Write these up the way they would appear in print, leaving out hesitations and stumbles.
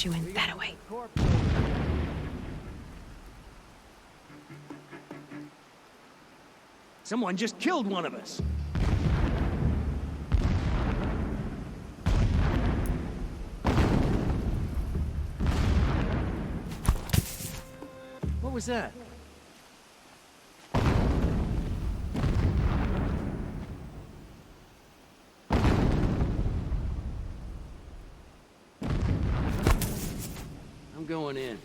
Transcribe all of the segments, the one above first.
push you in that way. Someone just killed one of us. What was that? I'm going in.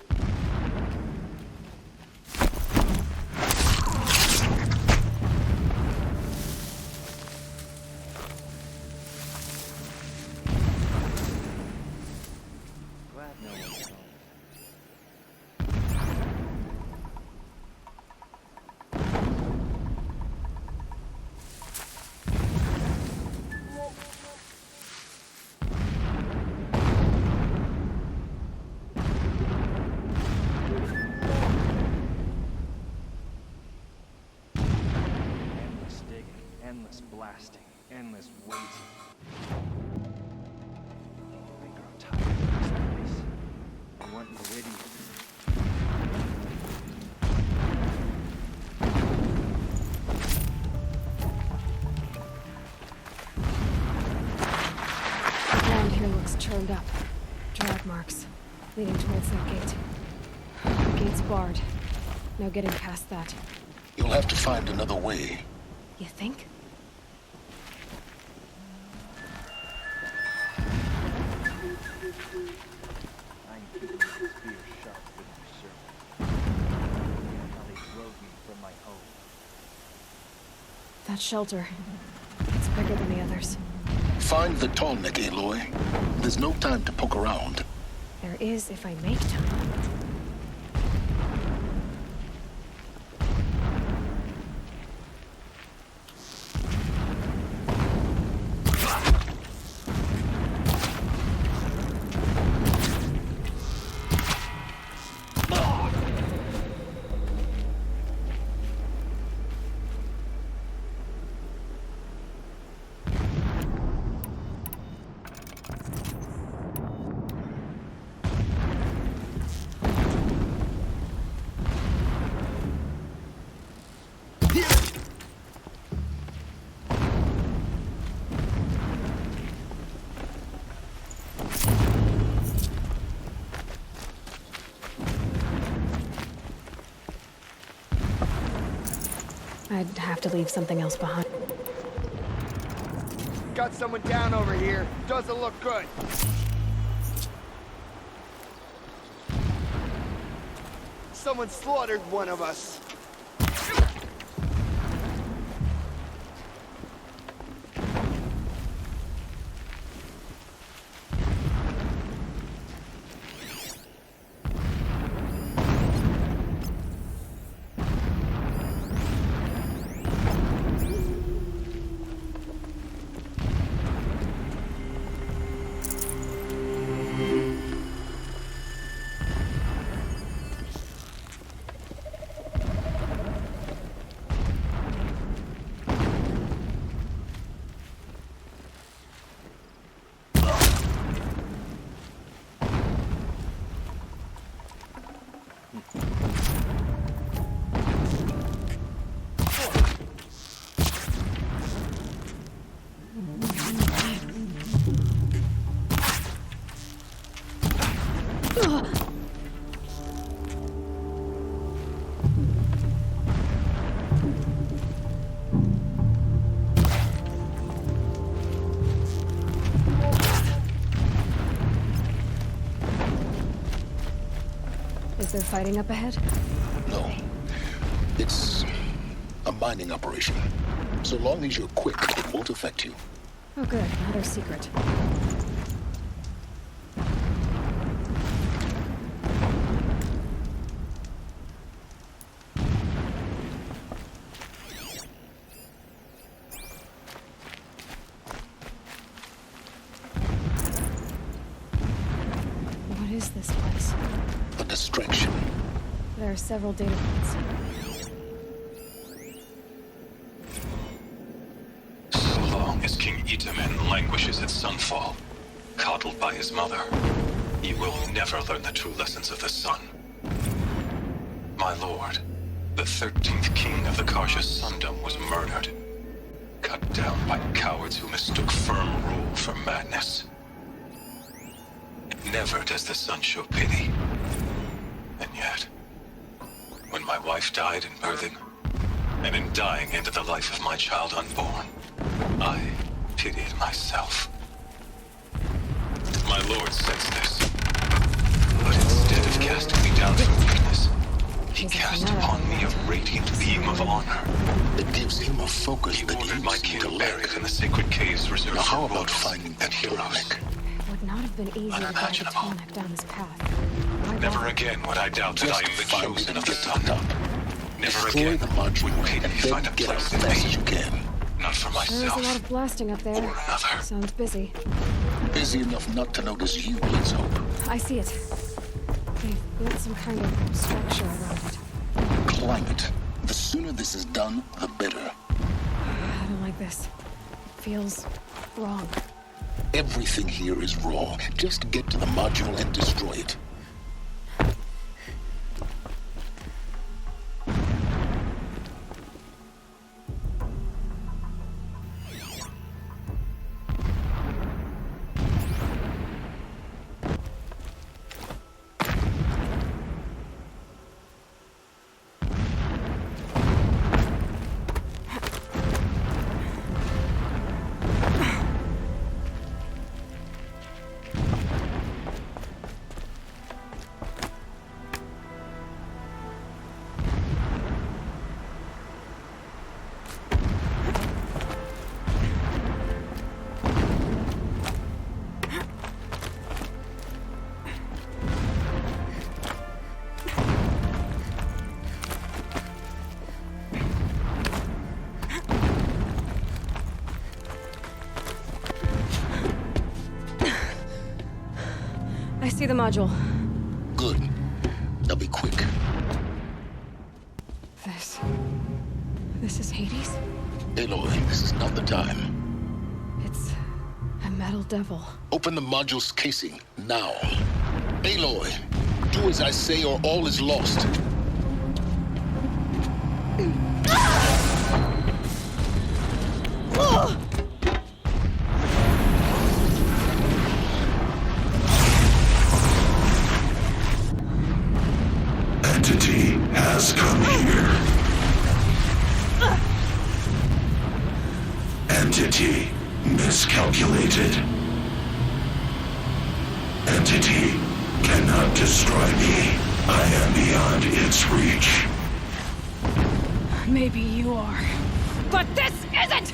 Endless blasting, endless waiting. I grow tired of this place. I want Meridian. Land here looks churned up. Drag marks, leading towards that gate. The gate's barred. No getting past that. You'll have to find another way. You think? I'm keeping this spear sharp with my servant. How they drove me from my home. That shelter. It's bigger than the others. Find the tall neck, Aloy. There's no time to poke around. There is if I make time. I'd have to leave something else behind. Got someone down over here. Doesn't look good. Someone slaughtered one of us. Is there fighting up ahead? No. It's a mining operation. So long as you're quick, it won't affect you. Oh good, another secret. What is this place? A distraction. There are several data points. So long as King Itamen languishes at sunfall, coddled by his mother, You will never learn the true lessons of the sun. My lord, the 13th king of the Karsh's sundom was murdered. Cut down by cowards who mistook firm rule for madness. Never does the sun show pity. And yet, when my wife died in birthing, and in dying ended the life of my child unborn, I pitied myself. My lord sensed this, but instead of casting me down for weakness, he cast upon me a radiant beam of honor. It gives him a focus He that ordered my you seem king to buried lack. in the sacred caves reserved Now how for about royals finding that and heroes? bottleneck? It would not have been easy to guide a Unimaginable. tonic down this path. Why Never bother? again would I doubt that Just I am the find it chosen and of the get to sun. the top. Never Destroy again the module would and pity then find a get out place as in fast as you me. can. Not for There's a myself. lot of blasting up there. Or another. Sounds busy. Busy enough not to notice you, let's hope. I see it. They've built some kind of structure around it. Climate. The sooner this is done, the better. I don't like this. It feels wrong. Everything here is raw. Just get to the module and destroy it. I see the module. Good. Now be quick. This is Hades? Aloy, this is not the time. It's a metal devil. Open the module's casing, now. Aloy, do as I say or all is lost. Entity has come here. Entity miscalculated. Entity cannot destroy me. I am beyond its reach. Maybe you are. But this isn't!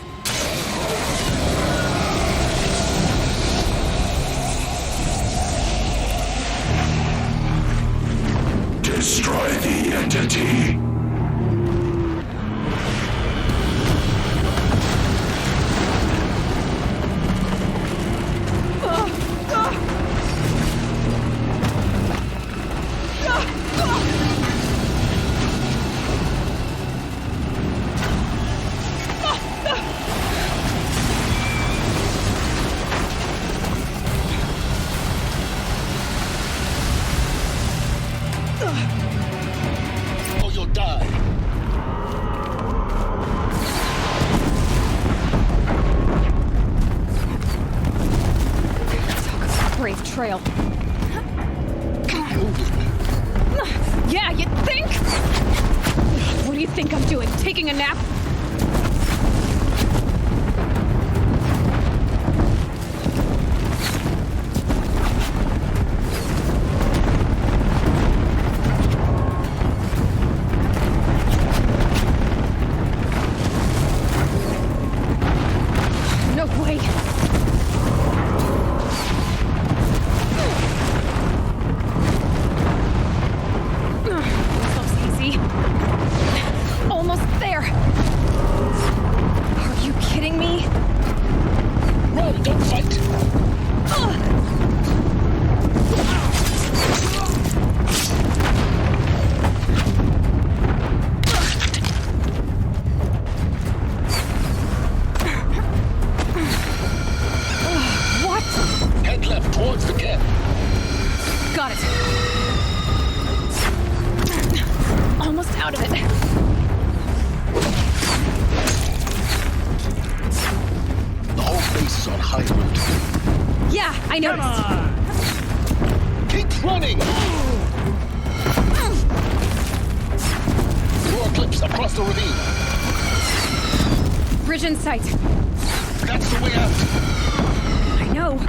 Destroy the entity. Or you'll die. Brave trail. Keep moving. Yeah, you think? What do you think I'm doing? Taking a nap? No way! This looks easy. Almost there! Are you kidding me? Run, don't fight. What? Head left towards the gap. is on high alert. Yeah, I noticed. Keep running! More clips across the ravine. Bridge in sight. That's the way out. I know.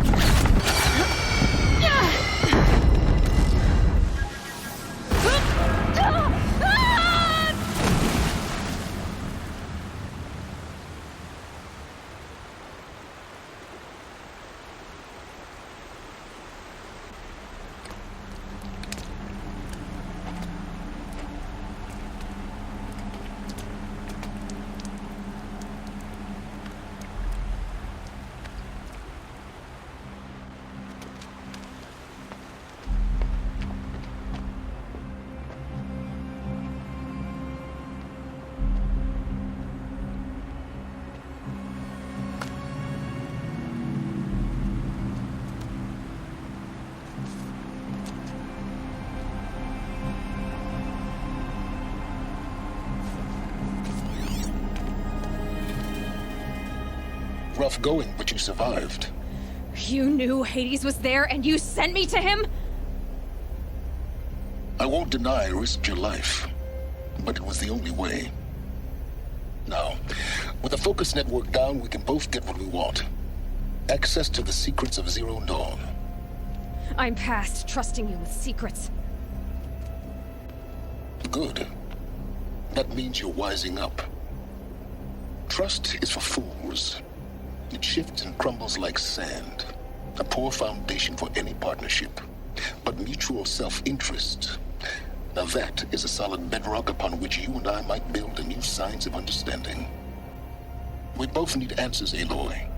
Rough going, but you survived. You knew Hades was there and you sent me to him? I won't deny I risked your life, but it was the only way. Now, with the focus network down, we can both get what we want. Access to the secrets of Zero Dawn. I'm past trusting you with secrets. Good. That means you're wising up. Trust is for fools. It shifts and crumbles like sand. A poor foundation for any partnership. But mutual self-interest, now that is a solid bedrock upon which you and I might build a new science of understanding. We both need answers, Aloy.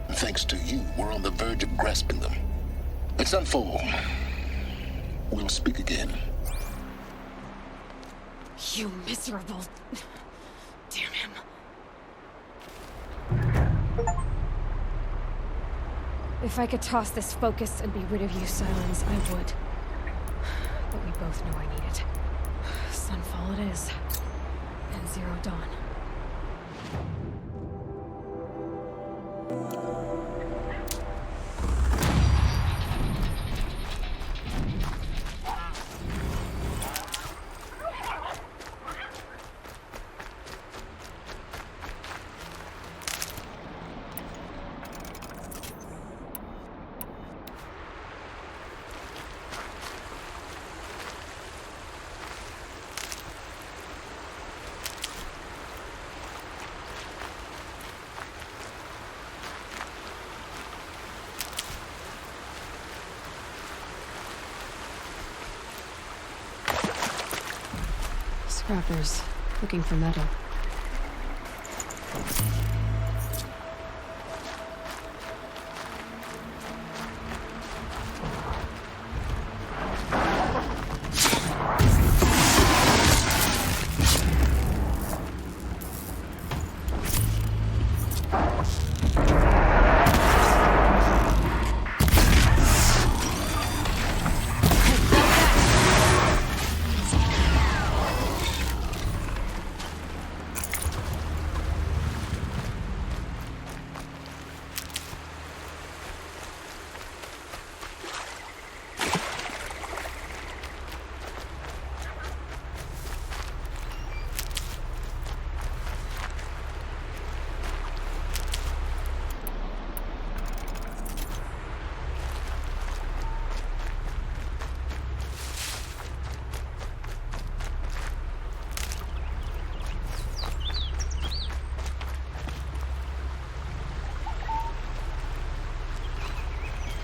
And thanks to you, we're on the verge of grasping them. Let's unfold. We'll speak again. You miserable... Damn him. If I could toss this focus and be rid of you, Silence, I would. But we both know I need it. Sunfall it is. And Zero Dawn. Scrappers, looking for metal.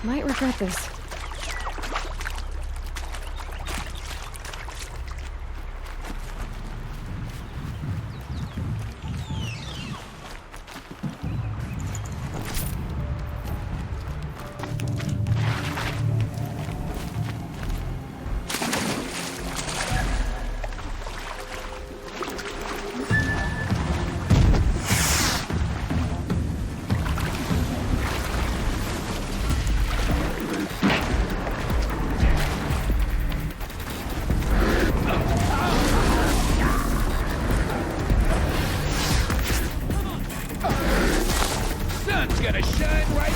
Might regret this. shine right.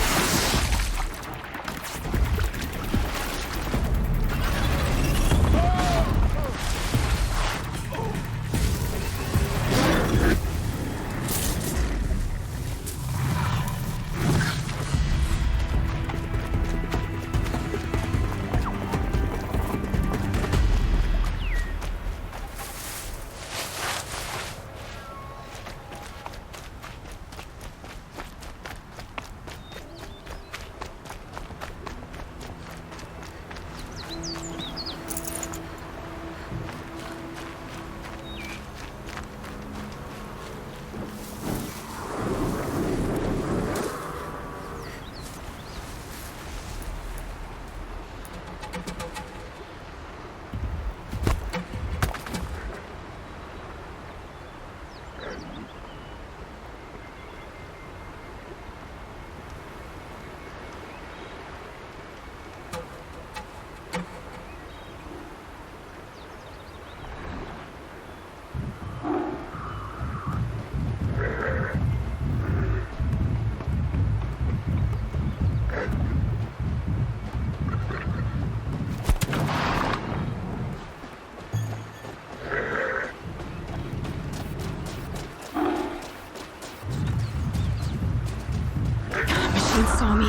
Saw me.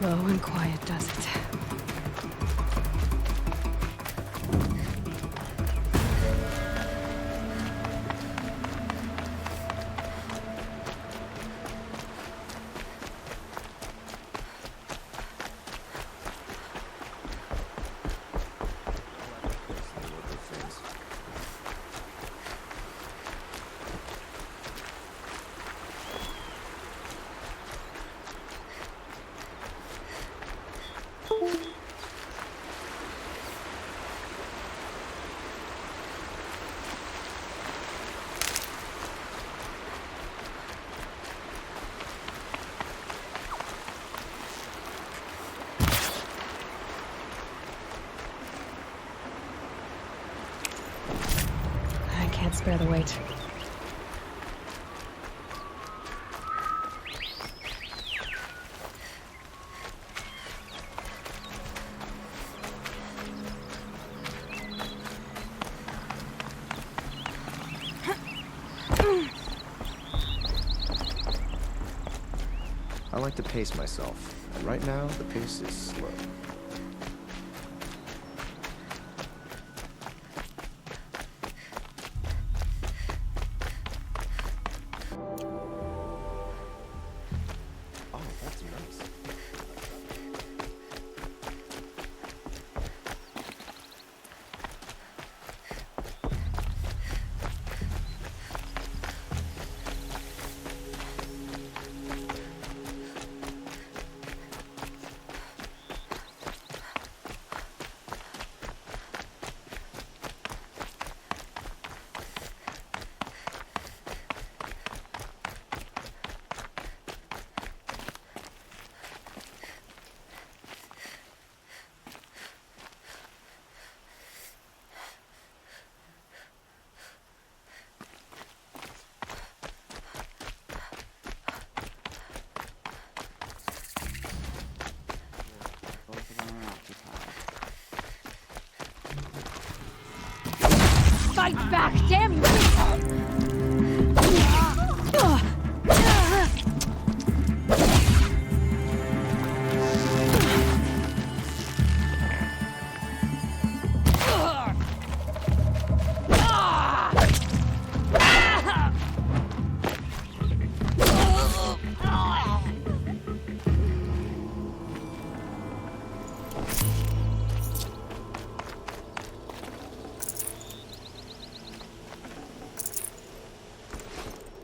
Low and quiet does it. I can't spare the weight. I like to pace myself, and right now the pace is slow. Oh, that's nice. Fight back, damn you!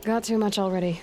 Got too much already.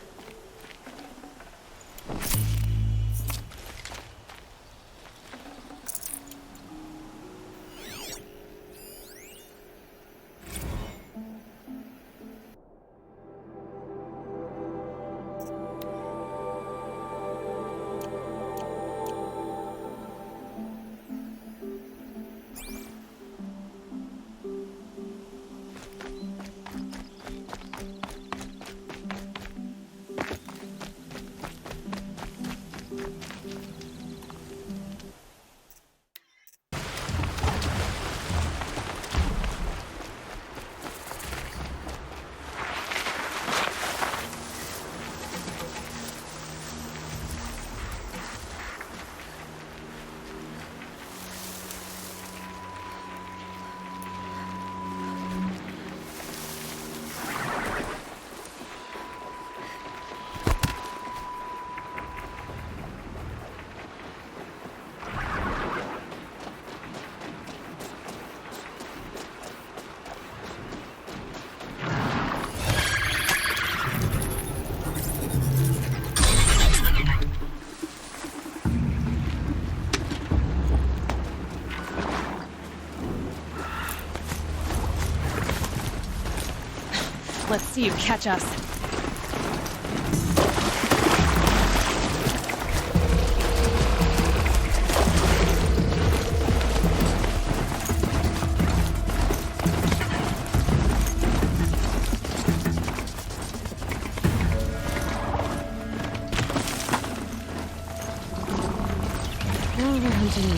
Let's see you catch us. Now they're hunting me.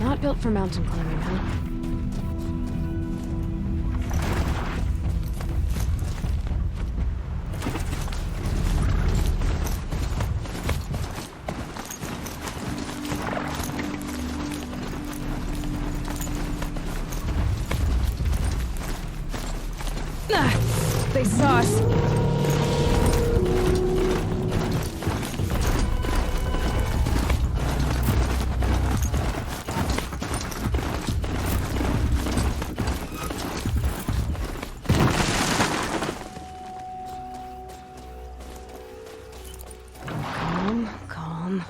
Not built for mountain climbing, huh? They saw us. Calm.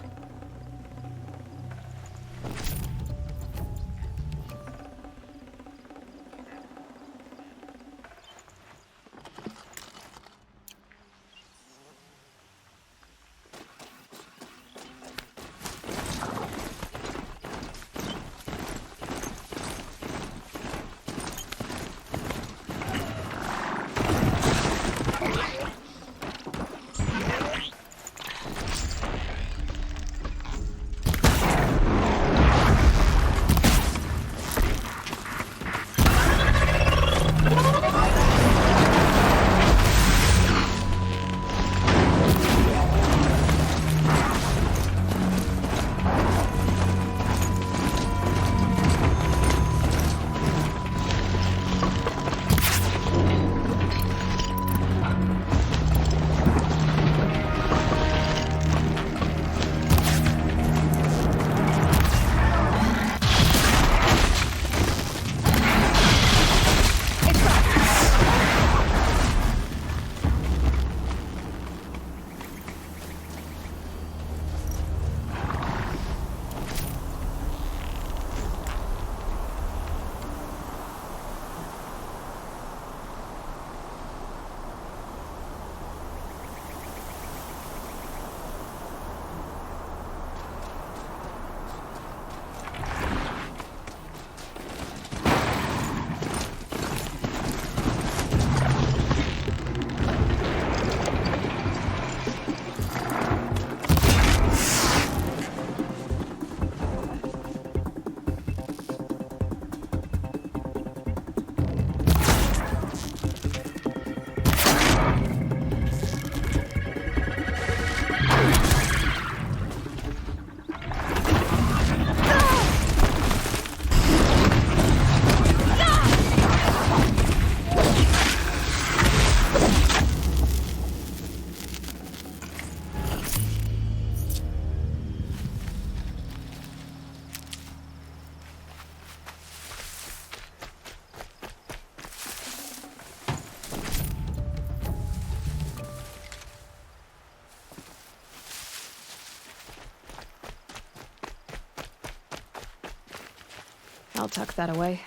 I'll tuck that away.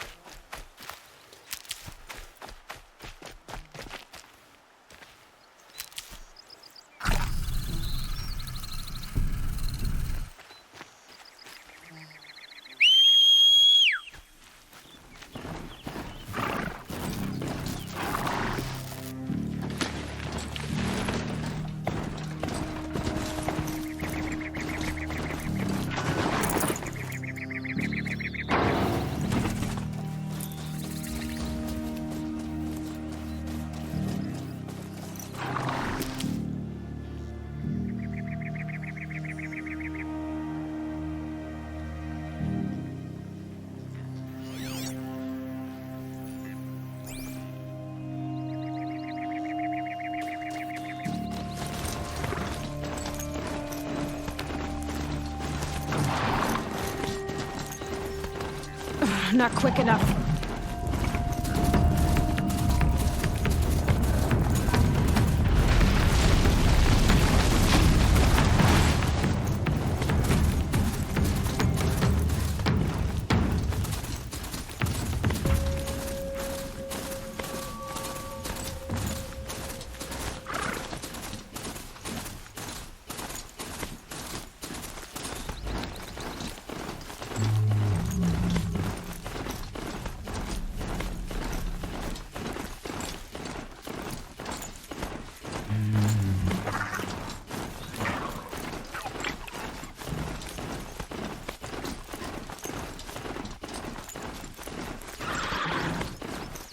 Not quick enough.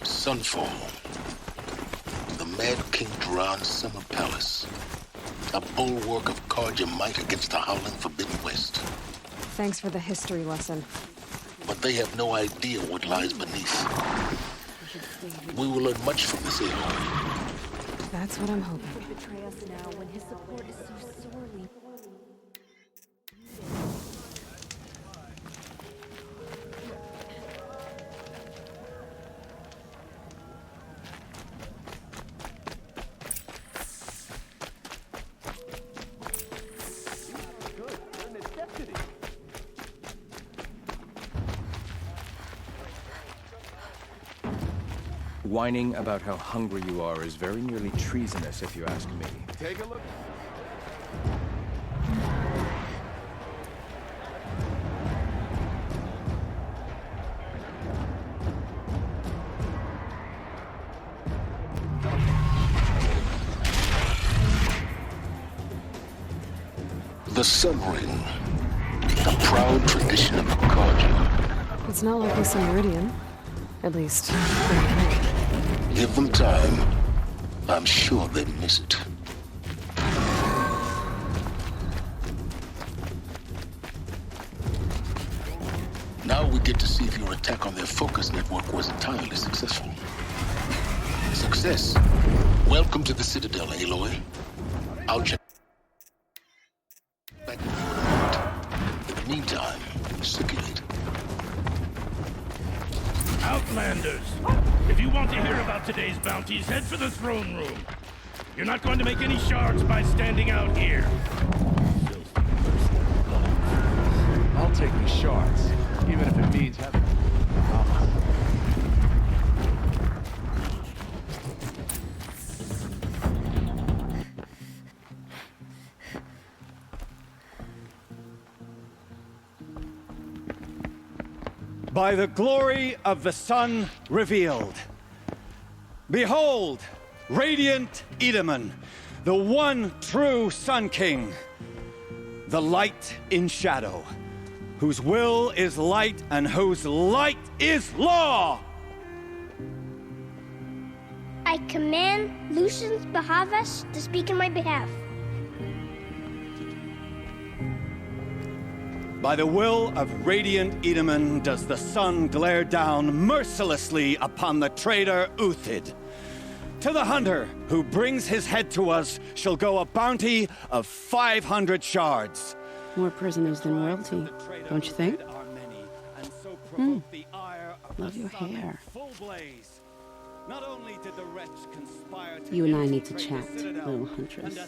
Sunfall. The Mad King Duran's summer palace. A bulwark of Carja might against the howling Forbidden West. Thanks for the history lesson. But they have no idea what lies beneath. We will learn much from this Aloy. That's what I'm hoping. Betray us now when his support is so sorely. Whining about how hungry you are is very nearly treasonous, if you ask me. Take a look. The Sun Ring. A proud tradition of Carja. It's not like this in Meridian. At least, right now. Give them time. I'm sure they miss it. Now we get to see if your attack on their focus network was entirely successful. Success. Welcome to the Citadel, Aloy. I'll check back with you in a minute. In the meantime, circulate. Outlanders! If you want to hear about today's bounties, head for the throne room. You're not going to make any shards by standing out here. I'll take these shards, even if it means having... By the glory of the sun revealed. Behold, radiant Edaman, the one true Sun King. The light in shadow, whose will is light and whose light is law. I command Lucius Bahavas to speak in my behalf. By the will of radiant Edaman does the sun glare down mercilessly upon the traitor Uthid. To the hunter who brings his head to us shall go a bounty of 500 shards. More prisoners than royalty, don't you think? Love your hair. You and I need to chat, little huntress.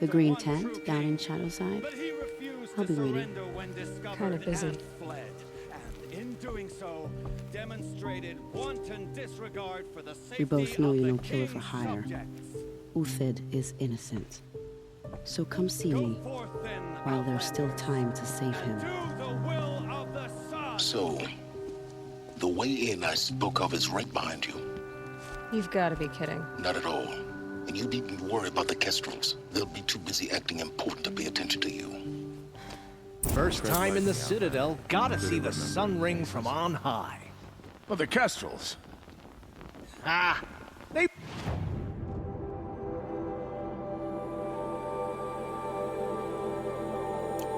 The green tent down in Shadowside. I'll be waiting. Kind of busy. doing so demonstrated wanton disregard for the safety We both know of you're the no killer for king's hire. subjects. Uthid is innocent. So come see me Go forth then, while there's still time to save him. do the will of the sun. So, the way in I spoke of is right behind you. You've got to be kidding. Not at all. And you needn't worry about the Kestrels. They'll be too busy acting important to pay attention to you. First time in the Citadel, gotta see the sun ring from on high. Well, the Kestrels. Ah, they...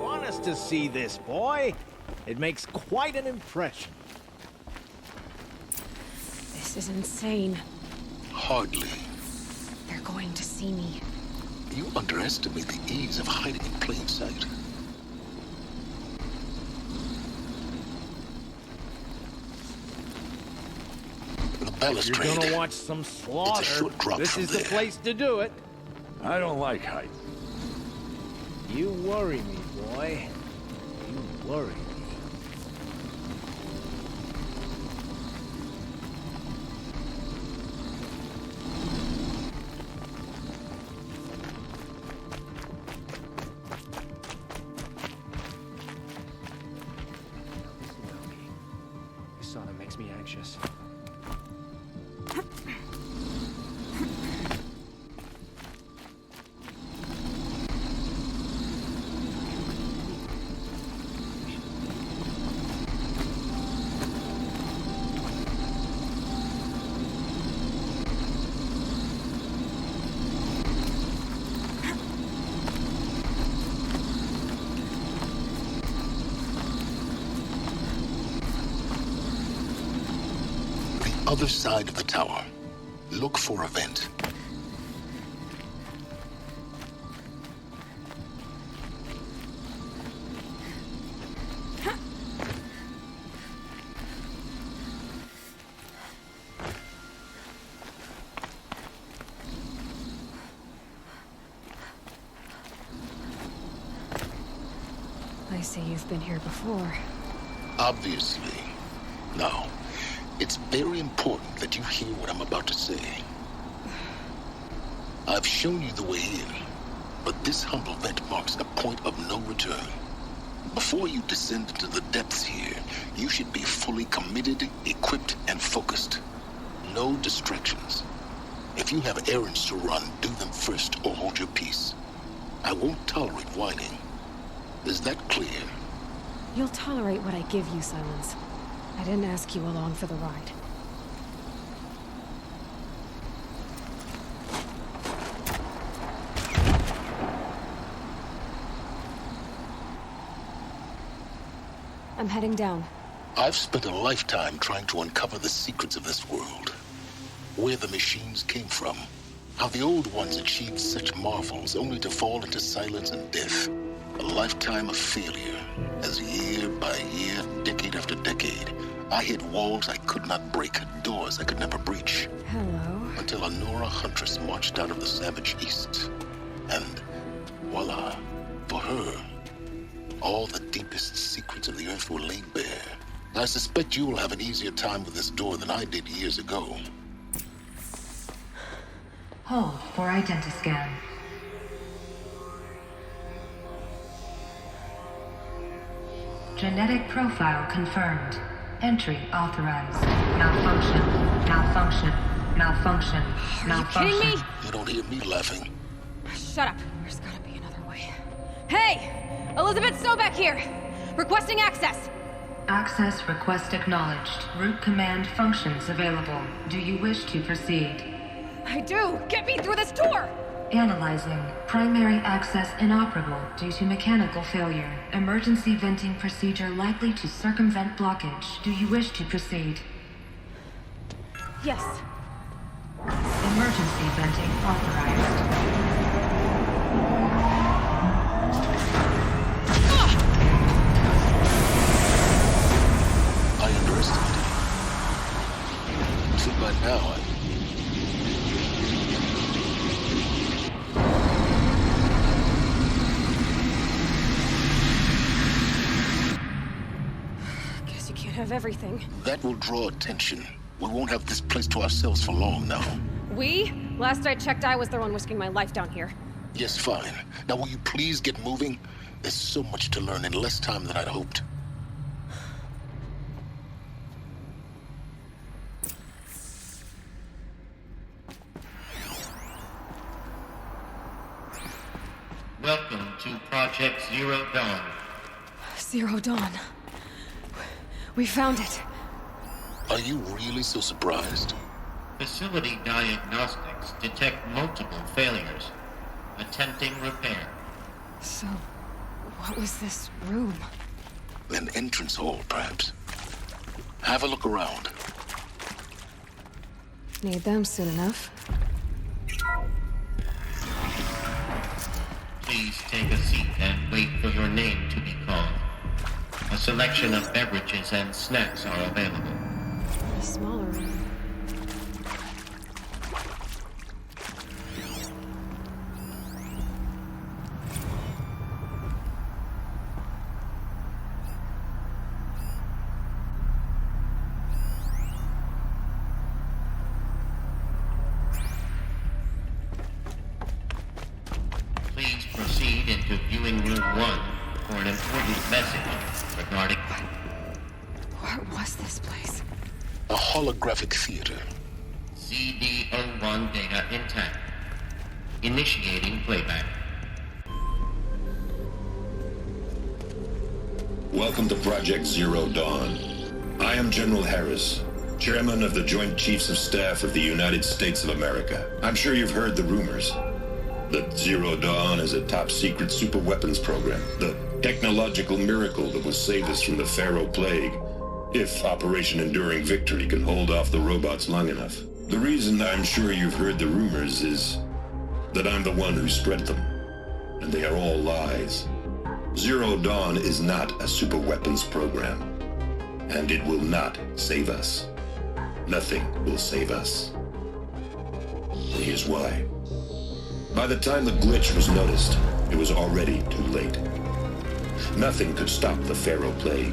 Want us to see this, boy? It makes quite an impression. This is insane. Hardly. They're going to see me. You underestimate the ease of hiding in plain sight. The balustrade. If you're gonna watch some slaughter, this is the place to do it. I don't like height. You worry me, boy. You worry me. This sauna makes me anxious. Other side of the tower. Look for a vent. I see you've been here before. Obviously. Now, it's very important that you hear what I'm about to say. I've shown you the way in, but this humble vent marks a point of no return. Before you descend into the depths here, you should be fully committed, equipped, and focused. No distractions. If you have errands to run, do them first or hold your peace. I won't tolerate whining. Is that clear? You'll tolerate what I give you, Silence. I didn't ask you along for the ride. I'm heading down. I've spent a lifetime trying to uncover the secrets of this world. Where the machines came from. How the old ones achieved such marvels only to fall into silence and death. A lifetime of failure, as year by year, decade after decade, I hit walls I could not break, doors I could never breach. Hello. Until a Nora huntress marched out of the savage east. And voila, for her, all the deepest secrets of the earth were laid bare. I suspect you'll have an easier time with this door than I did years ago. Hold for identiscan. Genetic profile confirmed. Entry authorized. Malfunction. Malfunction. Malfunction. Malfunction. Are you kidding me? You don't hear me laughing. Shut up. There's gotta be another way. Hey! Elizabeth Sobeck here! Requesting access! Access request acknowledged. Root command functions available. Do you wish to proceed? I do! Get me through this door! Analyzing. Primary access inoperable due to mechanical failure. Emergency venting procedure likely to circumvent blockage. Do you wish to proceed? Yes. Emergency venting authorized. I underestimated you. See, by now, Guess you can't of everything. That will draw attention. We won't have this place to ourselves for long now. We? Last I checked, I was the one risking my life down here. Yes, fine. Now will you please get moving? There's so much to learn in less time than I'd hoped. Welcome to Project Zero Dawn. Zero Dawn. We found it. Are you really so surprised? Facility diagnostics detect multiple failures. Attempting repair. So, what was this room? An entrance hall, perhaps. Have a look around. Need them soon enough. Please take a seat and wait for your name to be called. A selection of beverages and snacks are available. A smaller room. Please proceed into viewing room 1 for an important message regarding... What was this place? A holographic theater. CD01 data intact. Initiating playback. Welcome to Project Zero Dawn. I am General Harris, Chairman of the Joint Chiefs of Staff of the United States of America. I'm sure you've heard the rumors that Zero Dawn is a top-secret super-weapons program, the technological miracle that will save us from the Pharaoh Plague, if Operation Enduring Victory can hold off the robots long enough. The reason I'm sure you've heard the rumors is that I'm the one who spread them, and they are all lies. Zero Dawn is not a super-weapons program, and it will not save us. Nothing will save us. Here's why. By the time the glitch was noticed, it was already too late. Nothing could stop the Pharaoh Plague.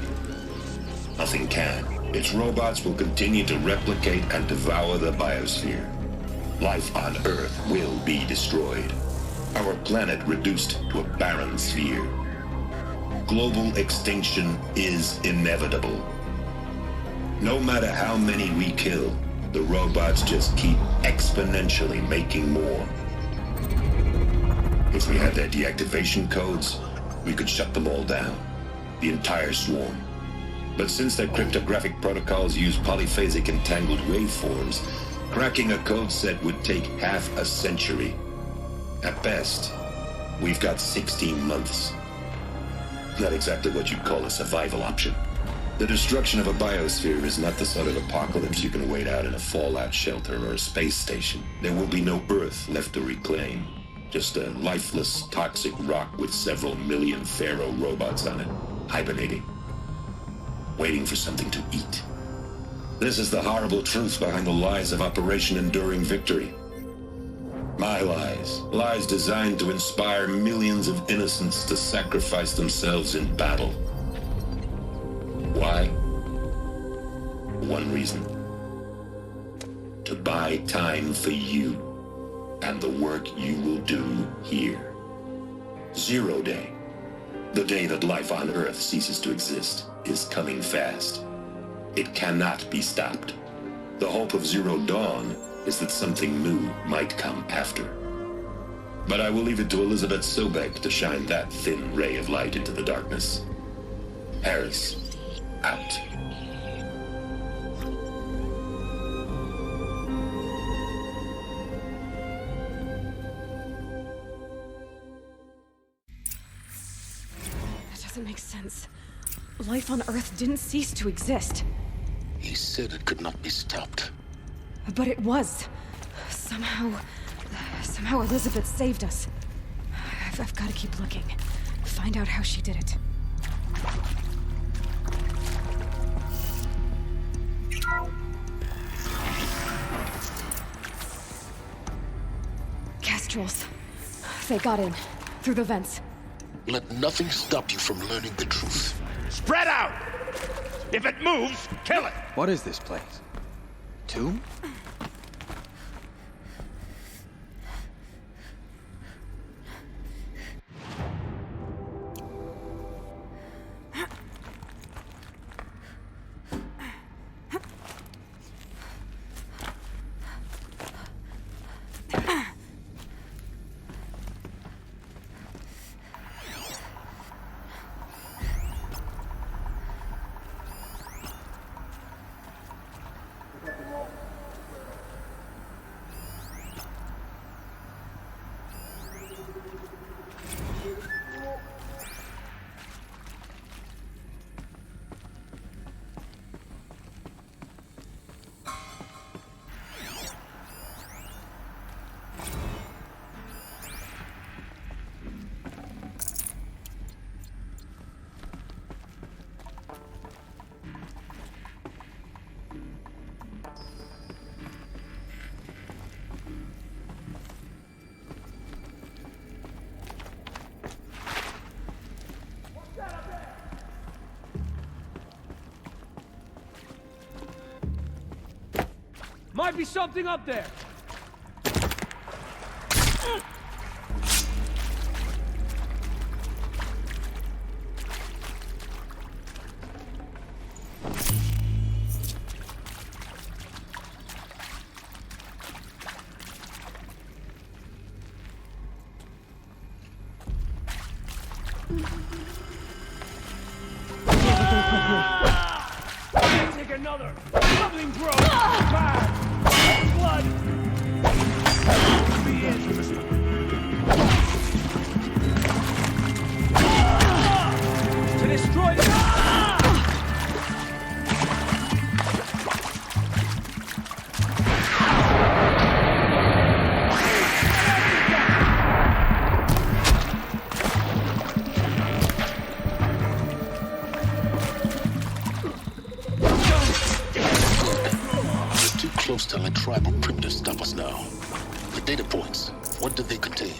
Nothing can. Its robots will continue to replicate and devour the biosphere. Life on Earth will be destroyed. Our planet reduced to a barren sphere. Global extinction is inevitable. No matter how many we kill, the robots just keep exponentially making more. If we had their deactivation codes, we could shut them all down. The entire swarm. But since their cryptographic protocols use polyphasic entangled waveforms, cracking a code set would take half a century. At best, we've got 16 months. Not exactly what you'd call a survival option. The destruction of a biosphere is not the sort of apocalypse you can wait out in a fallout shelter or a space station. There will be no Earth left to reclaim. Just a lifeless, toxic rock with several million Pharaoh robots on it, hibernating, waiting for something to eat. This is the horrible truth behind the lies of Operation Enduring Victory. My lies. Lies designed to inspire millions of innocents to sacrifice themselves in battle. Why? One reason. To buy time for you and the work you will do here. Zero Day, the day that life on Earth ceases to exist, is coming fast. It cannot be stopped. The hope of Zero Dawn is that something new might come after. But I will leave it to Elizabeth Sobek to shine that thin ray of light into the darkness. Harris, out. Doesn't make sense. Life on Earth didn't cease to exist. He said it could not be stopped. But it was. Somehow Elizabeth saved us. I've got to keep looking. Find out how she did it. Castrals. They got in. Through the vents. Let nothing stop you from learning the truth. Spread out! If it moves, kill it! What is this place? Tomb? Might be something up there. Take another. Bubbling growth. Fire. Blood. Be interesting. To destroy the... Close to let tribal primitives stop us now. The data points, what do they contain?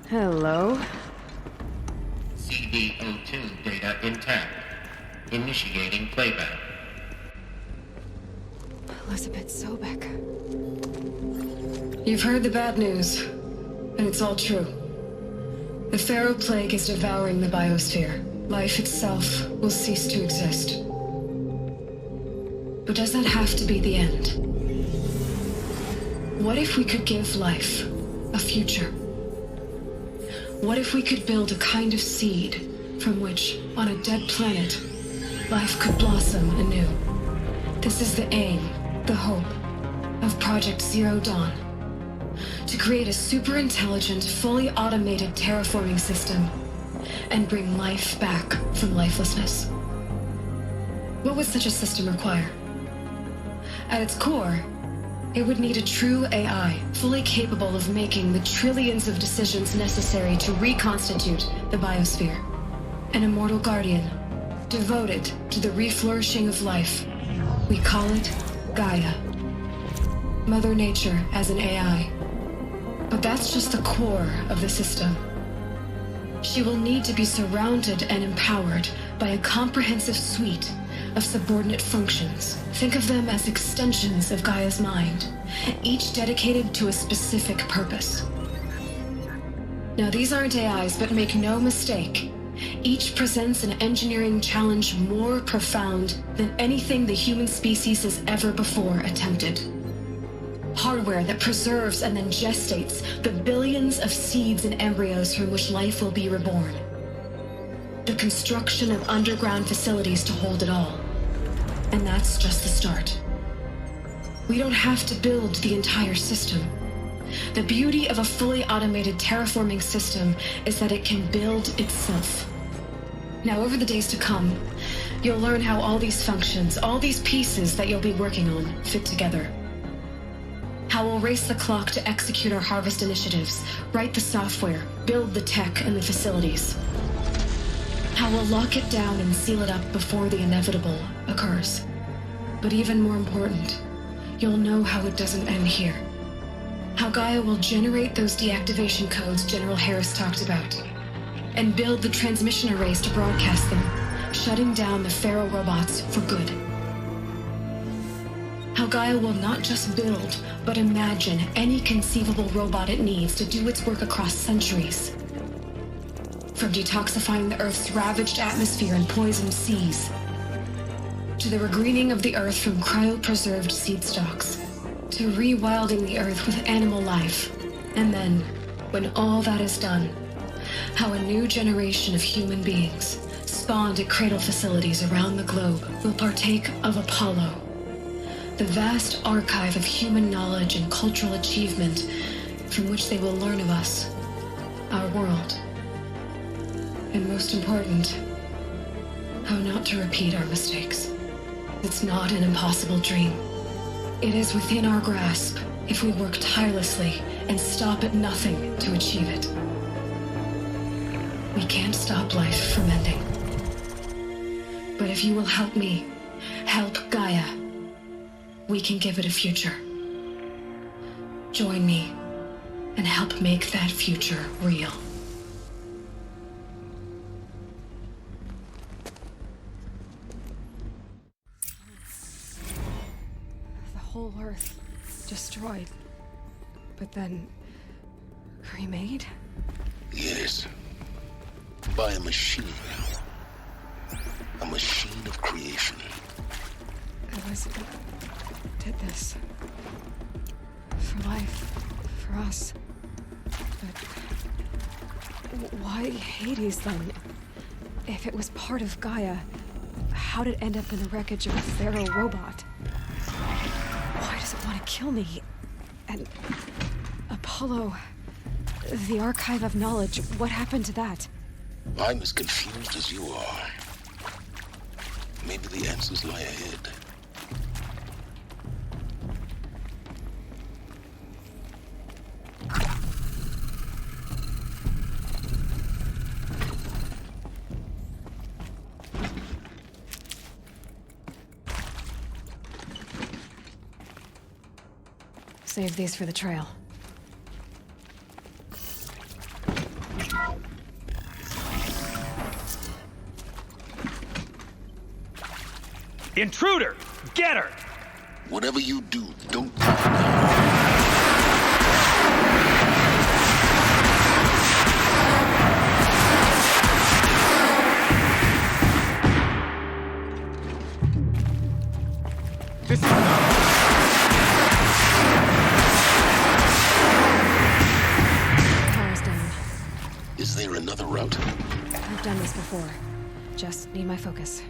Hello? CD02 data intact. Initiating playback. Elizabeth Sobek. You've heard the bad news, and it's all true. The Pharaoh Plague is devouring the biosphere. Life itself will cease to exist. But does that have to be the end? What if we could give life a future? What if we could build a kind of seed from which, on a dead planet, life could blossom anew? This is the aim, the hope, of Project Zero Dawn. To create a super-intelligent, fully automated terraforming system and bring life back from lifelessness. What would such a system require? At its core, it would need a true AI, fully capable of making the trillions of decisions necessary to reconstitute the biosphere. An immortal guardian, devoted to the reflourishing of life. We call it Gaia. Mother Nature as an AI. But that's just the core of the system. She will need to be surrounded and empowered by a comprehensive suite of subordinate functions. Think of them as extensions of Gaia's mind, each dedicated to a specific purpose. Now, these aren't AIs, but make no mistake, each presents an engineering challenge more profound than anything the human species has ever before attempted. Hardware that preserves and then gestates the billions of seeds and embryos from which life will be reborn. The construction of underground facilities to hold it all. And that's just the start. We don't have to build the entire system. The beauty of a fully automated terraforming system is that it can build itself. Now, over the days to come, you'll learn how all these functions, all these pieces that you'll be working on, fit together. How we'll race the clock to execute our harvest initiatives, write the software, build the tech and the facilities. How we'll lock it down and seal it up before the inevitable occurs. But even more important, you'll know how it doesn't end here. How Gaia will generate those deactivation codes General Harris talked about, and build the transmission arrays to broadcast them, shutting down the Pharaoh robots for good. How Gaia will not just build, but imagine any conceivable robot it needs to do its work across centuries. From detoxifying the Earth's ravaged atmosphere and poisoned seas, to the regreening of the Earth from cryopreserved seed stalks, to rewilding the Earth with animal life. And then, when all that is done, how a new generation of human beings, spawned at cradle facilities around the globe, will partake of Apollo, the vast archive of human knowledge and cultural achievement from which they will learn of us, our world. And most important, how not to repeat our mistakes. It's not an impossible dream. It is within our grasp if we work tirelessly and stop at nothing to achieve it. We can't stop life from ending. But if you will help me, help Gaia, we can give it a future. Join me and help make that future real. The whole Earth destroyed, but then remade? Yes. By a machine. A machine of creation. Elizabeth did this. For life. For us. But why Hades then? If it was part of Gaia, how did it end up in the wreckage of a Pharaoh robot? Why does it want to kill me? And Apollo, the archive of knowledge, what happened to that? I'm as confused as you are. Maybe the answers lie ahead. Save these for the trail. Intruder! Get her! Whatever you do, don't... This is... Power's down. Is there another route? I've done this before. Just need my focus.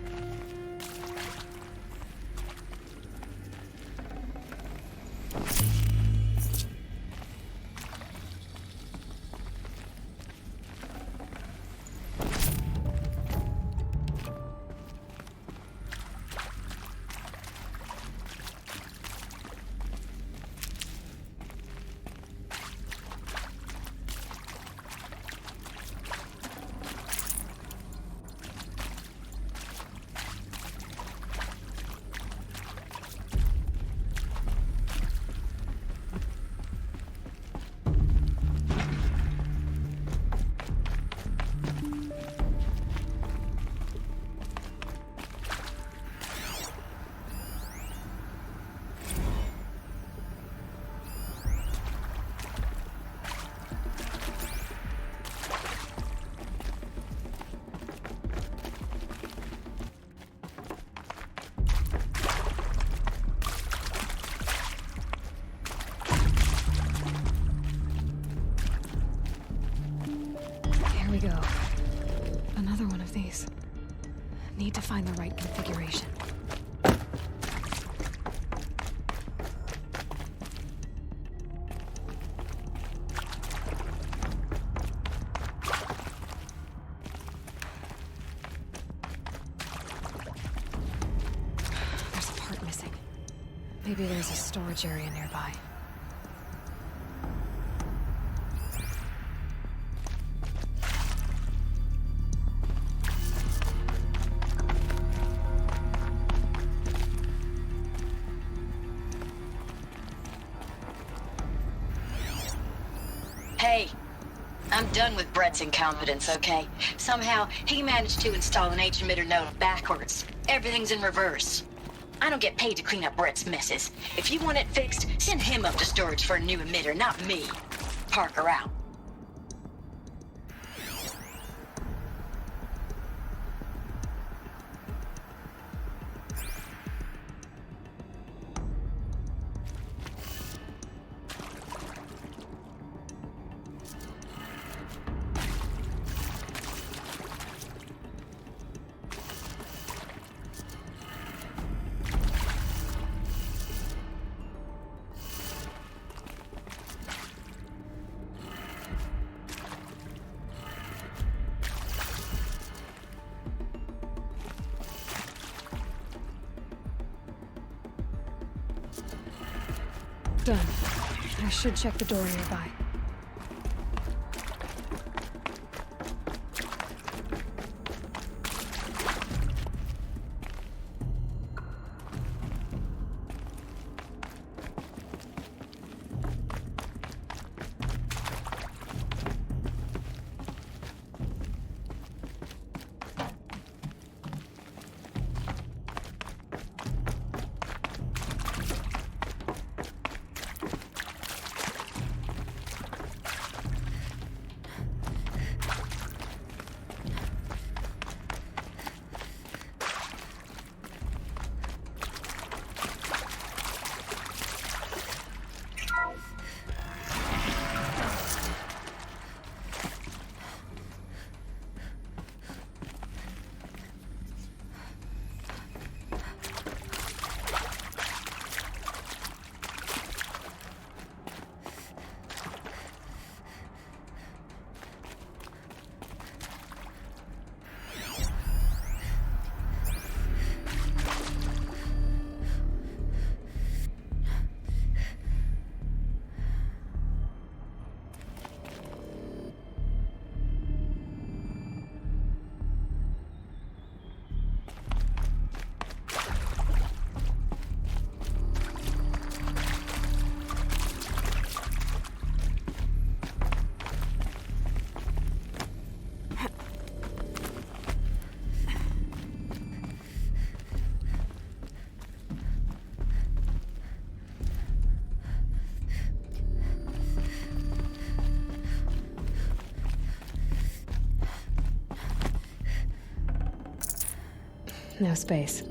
Here we go. Another one of these. Need to find the right configuration. Maybe there's a storage area nearby. Hey, I'm done with Brett's incompetence, okay? Somehow, he managed to install an H-emitter node backwards. Everything's in reverse. I don't get paid to clean up Brett's messes. If you want it fixed, send him up to storage for a new emitter, not me. Parker out. Done. I should check the door nearby. No space.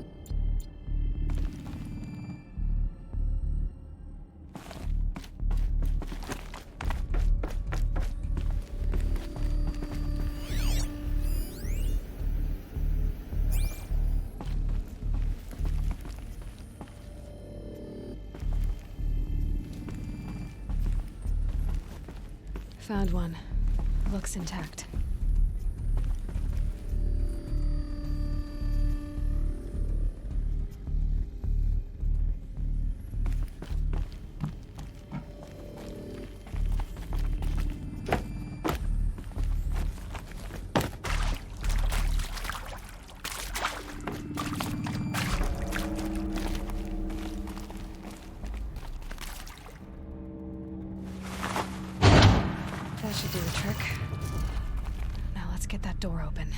Found one. Looks intact. That should do the trick. Now let's get that door open.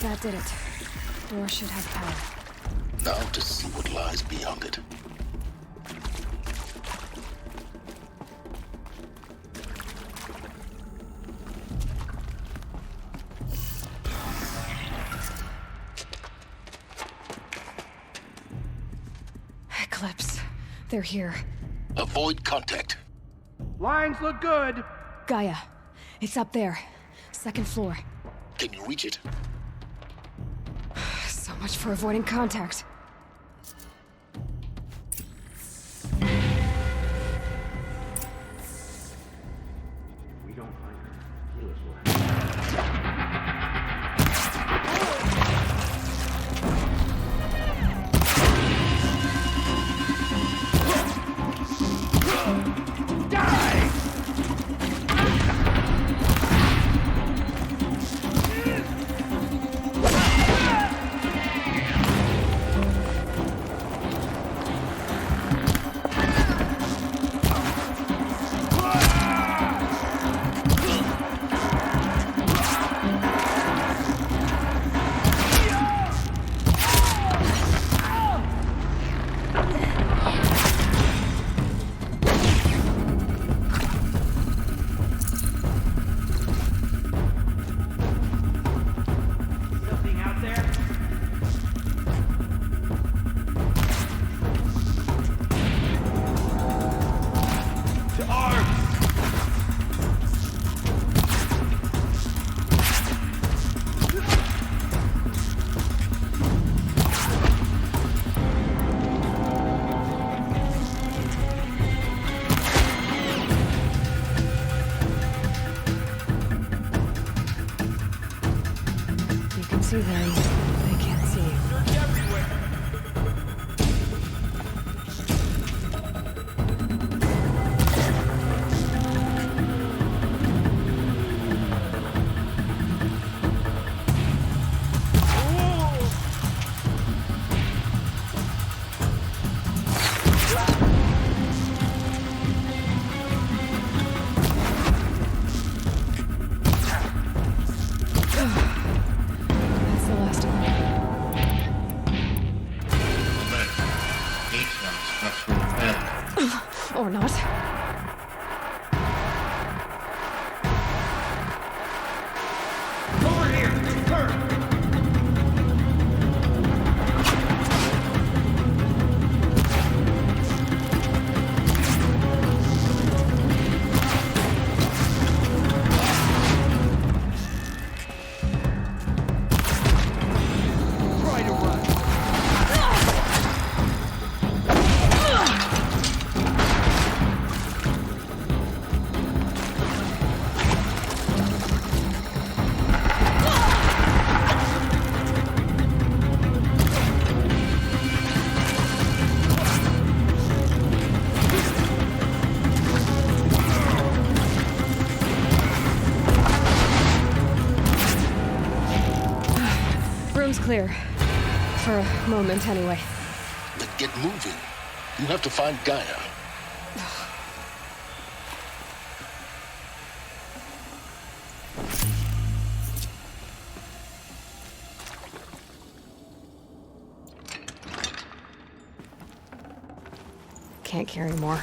That did it. Door should have power. Now to see what lies beyond it. Eclipse. They're here. Avoid contact. Lines look good. Gaia. It's up there. Second floor. Can you reach it? So much for avoiding contact. We don't find her. Healers will have. See them. They can't see you. Or not. Over here! Turn! Try to run. Room's clear. For a moment, anyway. Then get moving. You have to find Gaia. Can't carry more.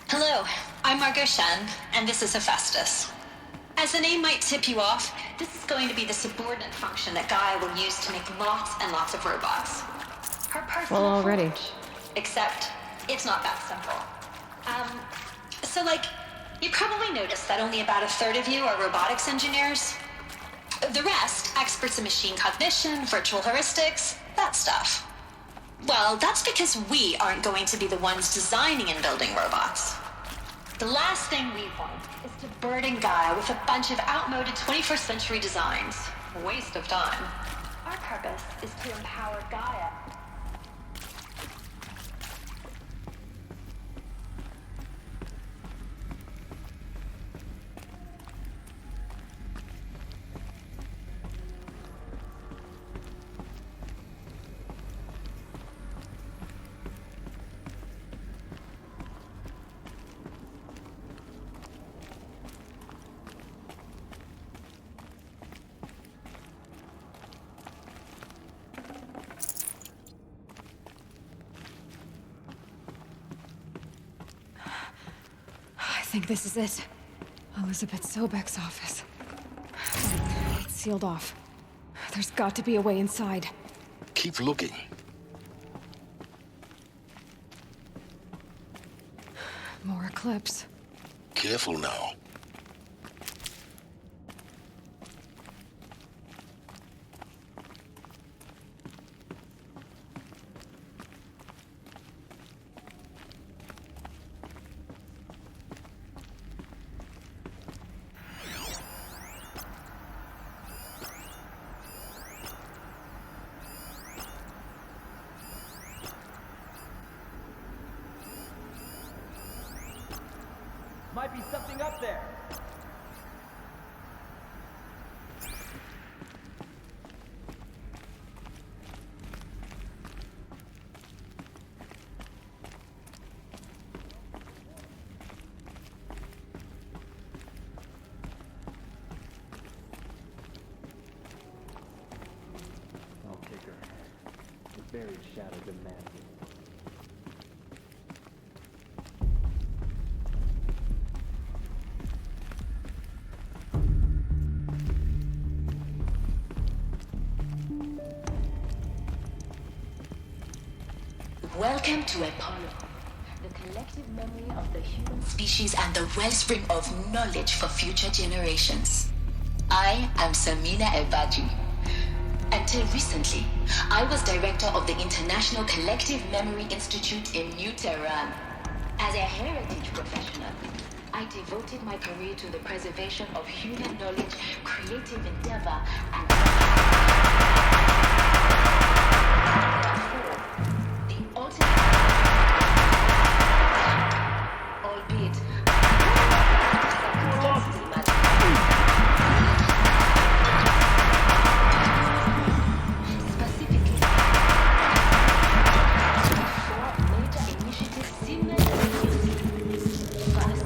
Hello, I'm Margot Shen, and this is Hephaestus. As the name might tip you off, this is going to be the subordinate function that Gaia will use to make lots and lots of robots. Her personal Well, already. forge. Except, it's not that simple. So you probably noticed that only about a third of you are robotics engineers. The rest, experts in machine cognition, virtual heuristics, that stuff. Well, that's because we aren't going to be the ones designing and building robots. The last thing we want is to burden Gaia with a bunch of outmoded 21st century designs. A waste of time. Our purpose is to empower Gaia. think this is it. Elizabeth Sobek's office. It's sealed off. There's got to be a way inside. Keep looking. More Eclipse. Careful now. Might be something up there. I'll take her. The buried shadow demands it. Welcome to Apollo, the collective memory of the human species and the wellspring of knowledge for future generations. I am Samina Ebaji. Until recently, I was director of the International Collective Memory Institute in New Tehran. As a heritage professional, I devoted my career to the preservation of human knowledge, creative endeavor, and albeit specifically 4 major initiatives simultaneously. First,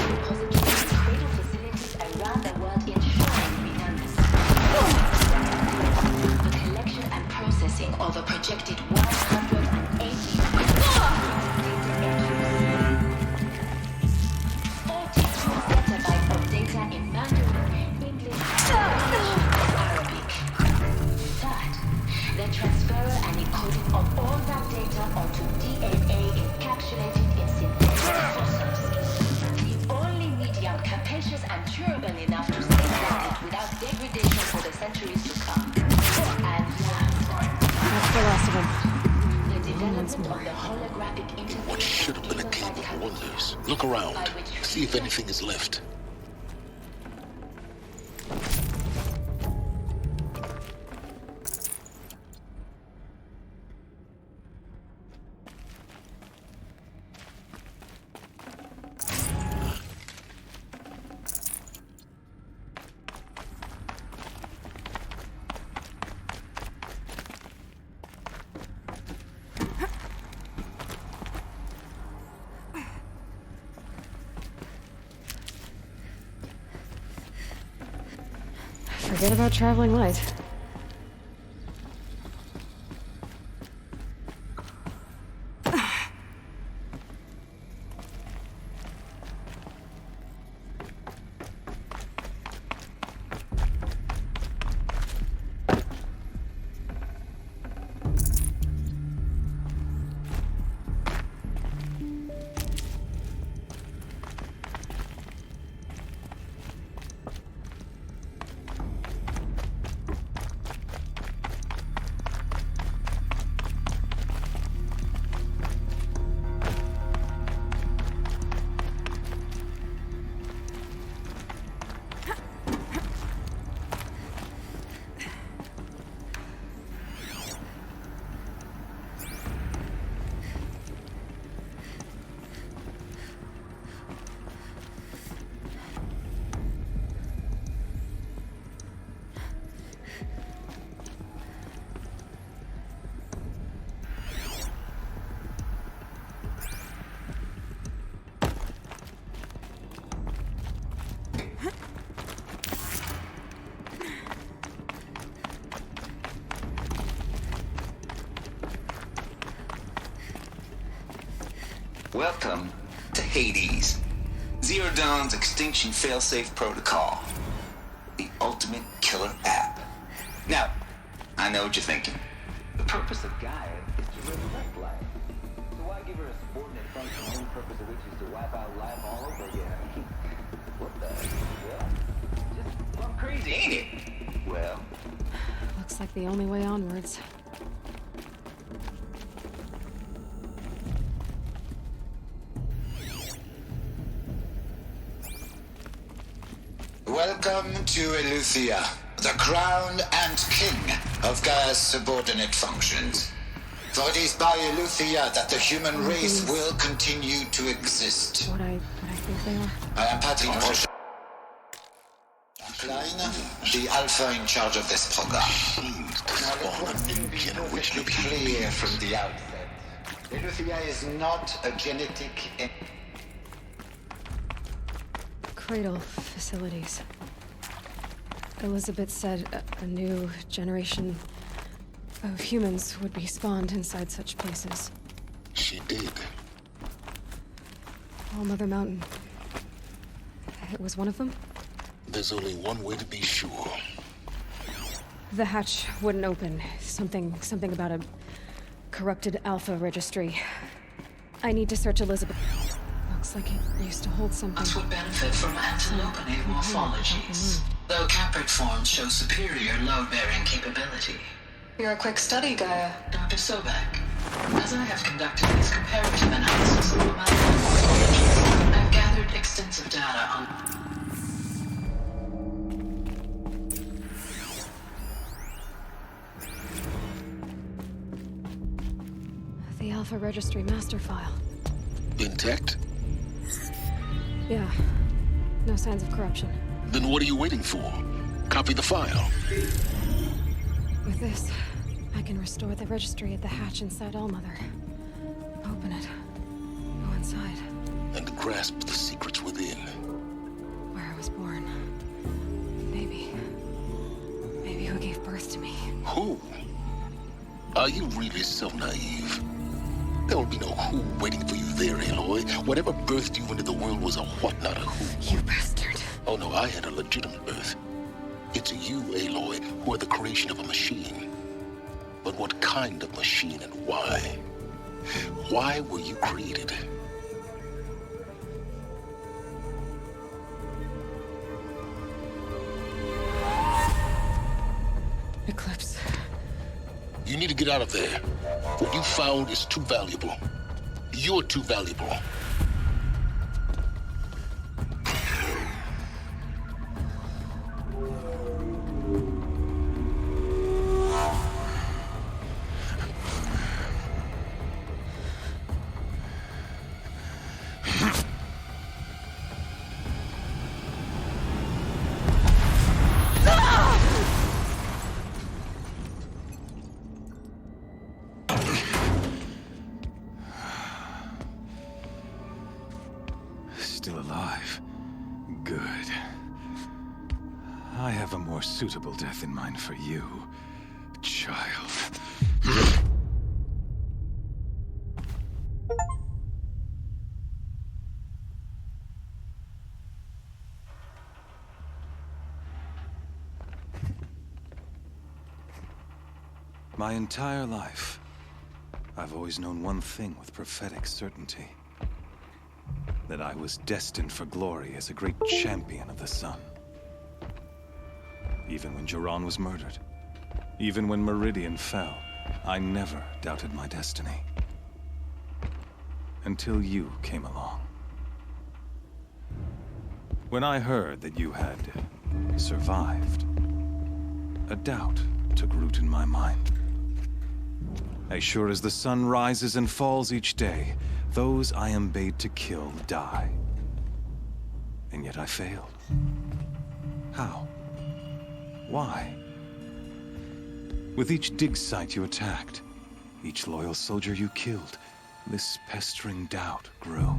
repositories and cradle facilities around the world ensuring redundancy. The collection and processing of a projected 180 in Mandarin, English, and Arabic. Third, the transfer and encoding of all that data onto DNA encapsulated in synthetic fossils. The only medium capacious and durable enough to safeguard it without degradation for the centuries to come. And That's the last of them. the development of the holographic interface. What should have been a cave of wonders. Look around. See if anything is left. Forget about traveling light. Welcome to Hades. Zero Dawn's extinction failsafe protocol. The ultimate killer app. Now, I know what you're thinking. The purpose of Gaia is to resurrect life. So why give her a subordinate function, the only purpose of which is to wipe out life all over again? What the hell? Just plumb crazy, ain't it? Well... Looks like the only way onwards. Welcome to Eleuthia, the crown and king of Gaia's subordinate functions. For it is by Eleuthia that the human race will continue to exist. What I think they are. I am Patrick Roche. Klein, the Alpha in charge of this program. Now let one thing be perfectly clear from the outset. Eleuthia is not a genetic... Cradle facilities. Elizabeth said a new generation of humans would be spawned inside such places. She did. All Mother Mountain. It was one of them? There's only one way to be sure. The hatch wouldn't open. Something about a corrupted Alpha registry. I need to search Elizabeth. Looks like it used to hold something. Us would benefit from antilopenate morphologies, though caprid forms show superior load-bearing capability. You're a quick study, Gaia. Dr. Sobek, as I have conducted this comparative analysis of amount of morphologies, I've gathered extensive data on... The Alpha Registry master file. Intact? Yeah. No signs of corruption. Then what are you waiting for? Copy the file. With this, I can restore the registry at the hatch inside Allmother. Open it. Go inside. And grasp the secrets within. Where I was born. Maybe who gave birth to me. Who? Are you really so naive? There will be no who waiting for you there, Aloy. Whatever birthed you into the world was a what, not a who. You bastard. Oh no, I had a legitimate birth. It's you, Aloy, who are the creation of a machine. But what kind of machine and why? Why were you created? Eclipse. You need to get out of there. What you found is too valuable. You're too valuable. Still alive. Good. I have a more suitable death in mind for you, child. My entire life, I've always known one thing with prophetic certainty. That I was destined for glory as a great champion of the sun. Even when Jiran was murdered, even when Meridian fell, I never doubted my destiny. Until you came along. When I heard that you had survived, a doubt took root in my mind. As sure as the sun rises and falls each day, those I am bade to kill die. And yet I failed. How? Why? With each dig site you attacked, each loyal soldier you killed, this pestering doubt grew.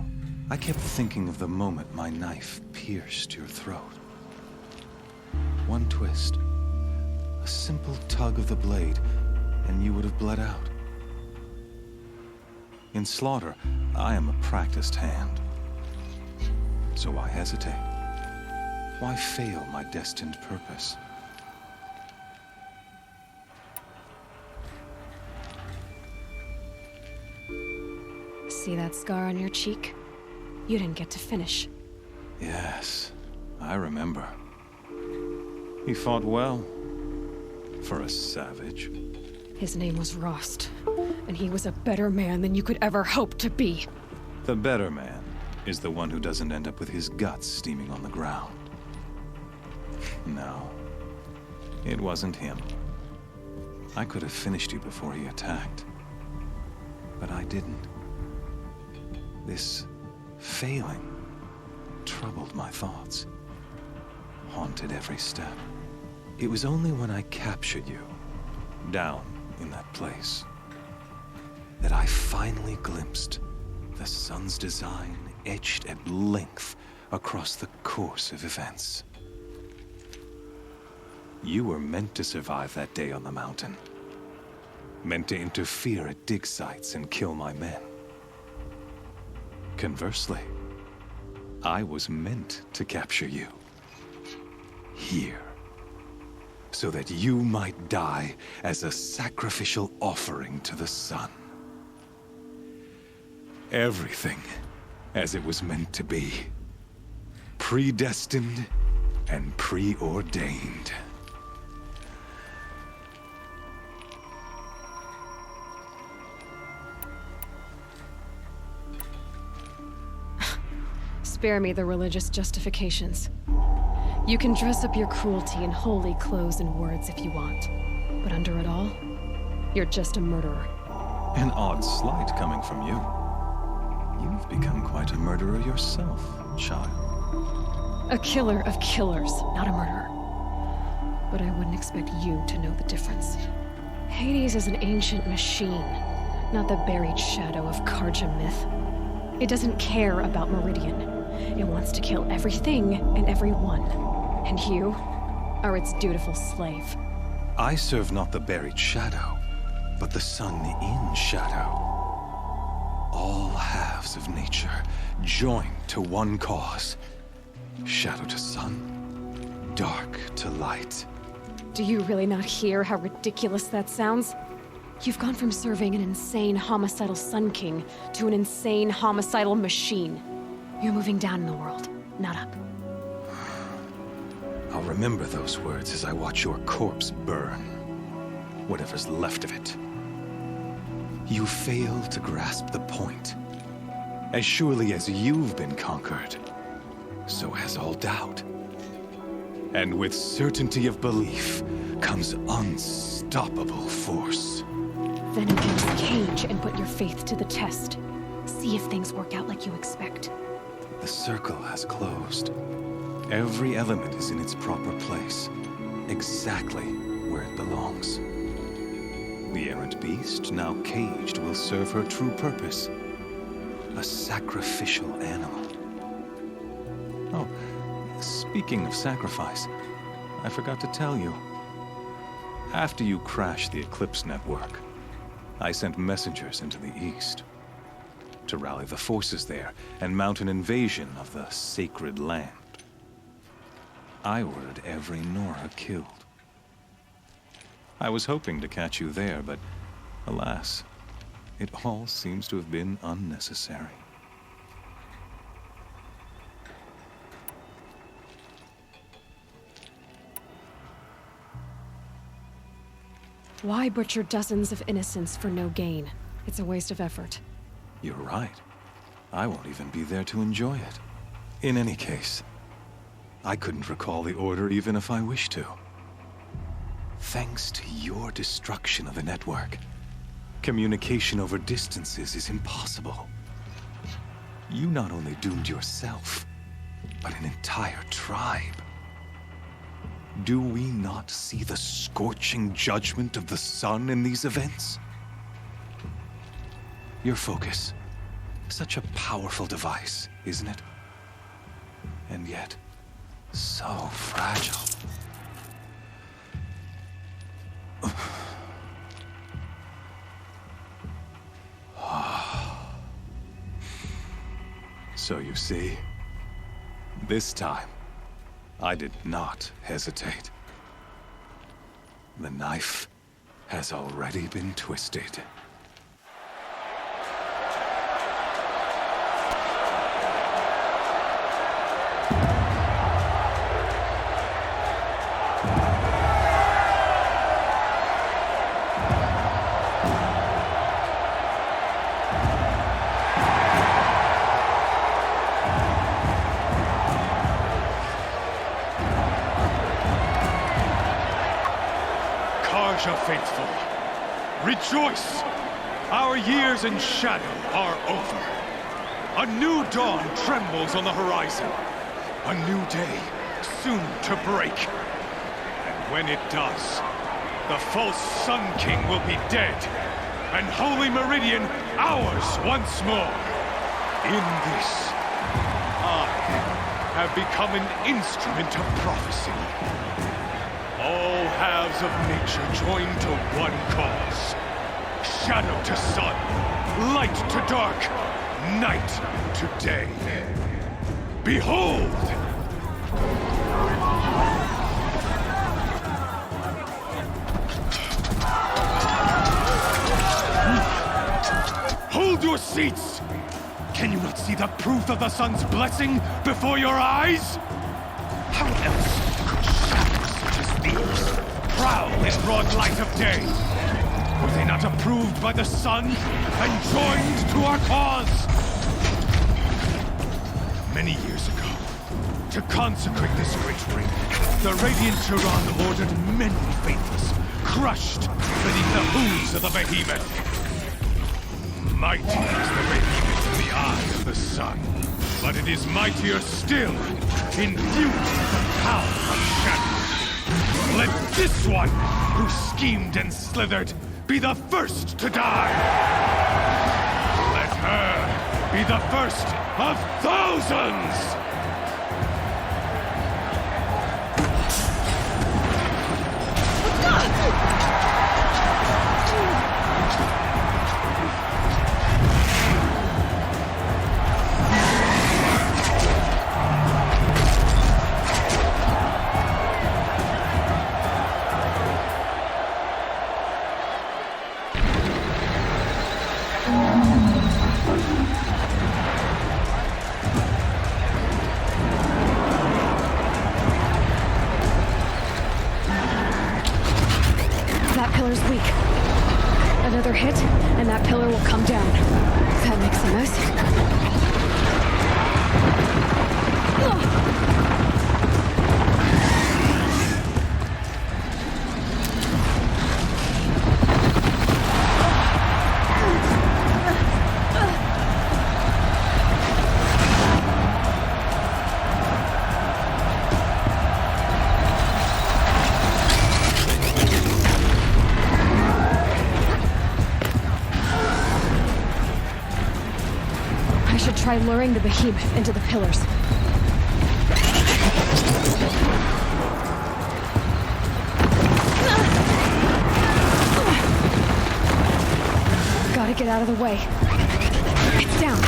I kept thinking of the moment my knife pierced your throat. One twist, a simple tug of the blade, and you would have bled out. In slaughter, I am a practiced hand. So why hesitate? Why fail my destined purpose? See that scar on your cheek? You didn't get to finish. Yes, I remember. He fought well. For a savage. His name was Rost, and he was a better man than you could ever hope to be. The better man is the one who doesn't end up with his guts steaming on the ground. No, it wasn't him. I could have finished you before he attacked. But I didn't. This failing troubled my thoughts, haunted every step. It was only when I captured you, down in that place, that I finally glimpsed the sun's design etched at length across the course of events. You were meant to survive that day on the mountain. Meant to interfere at dig sites and kill my men. Conversely, I was meant to capture you. Here. So that you might die as a sacrificial offering to the sun. Everything as it was meant to be. Predestined and preordained. Spare me the religious justifications. You can dress up your cruelty in holy clothes and words if you want. But under it all, you're just a murderer. An odd slight coming from you. You've become quite a murderer yourself, child. A killer of killers, not a murderer. But I wouldn't expect you to know the difference. Hades is an ancient machine, not the buried shadow of Karja myth. It doesn't care about Meridian. It wants to kill everything and everyone. And you are its dutiful slave. I serve not the buried shadow, but the sun in shadow. All halves of nature joined to one cause. Shadow to sun, dark to light. Do you really not hear how ridiculous that sounds? You've gone from serving an insane homicidal Sun King to an insane homicidal machine. You're moving down in the world, not up. I'll remember those words as I watch your corpse burn. Whatever's left of it. You fail to grasp the point. As surely as you've been conquered, so has all doubt. And with certainty of belief comes unstoppable force. Then get this cage and put your faith to the test. See if things work out like you expect. The circle has closed. Every element is in its proper place, exactly where it belongs. The errant beast, now caged, will serve her true purpose. A sacrificial animal. Oh, speaking of sacrifice, I forgot to tell you. After you crashed the Eclipse network, I sent messengers into the east to rally the forces there and mount an invasion of the sacred land. I ordered every Nora killed. I was hoping to catch you there, but alas, it all seems to have been unnecessary. Why butcher dozens of innocents for no gain? It's a waste of effort. You're right. I won't even be there to enjoy it. In any case, I couldn't recall the order even if I wished to. Thanks to your destruction of the network, communication over distances is impossible. You not only doomed yourself, but an entire tribe. Do we not see the scorching judgment of the sun in these events? Your focus, such a powerful device, isn't it? And yet, so fragile. So you see, This time, I did not hesitate. The knife has already been twisted. Faithful, rejoice! Our years in shadow are over. A new dawn trembles on the horizon. A new day soon to break. And when it does, the false Sun King will be dead, and Holy Meridian ours once more. In this, I have become an instrument of prophecy. All halves of nature join to one cause. Shadow to sun, light to dark, night to day. Behold! Hold your seats! Can you not see the proof of the sun's blessing before your eyes? How else could shadows such as these prowl in broad light of day? Were they not approved by the sun and joined to our cause? Many years ago, to consecrate this great ring, the Radiant Tyrann ordered many faithless, crushed beneath the hooves of the behemoth. Mighty is the behemoth in the eye of the sun, but it is mightier still, infused with the power of shadow. Let this one, who schemed and slithered, be the first to die! Let her be the first of thousands! Another hit, and that pillar will come down. That makes a mess. Try luring the behemoth into the pillars. Gotta get out of the way. It's down.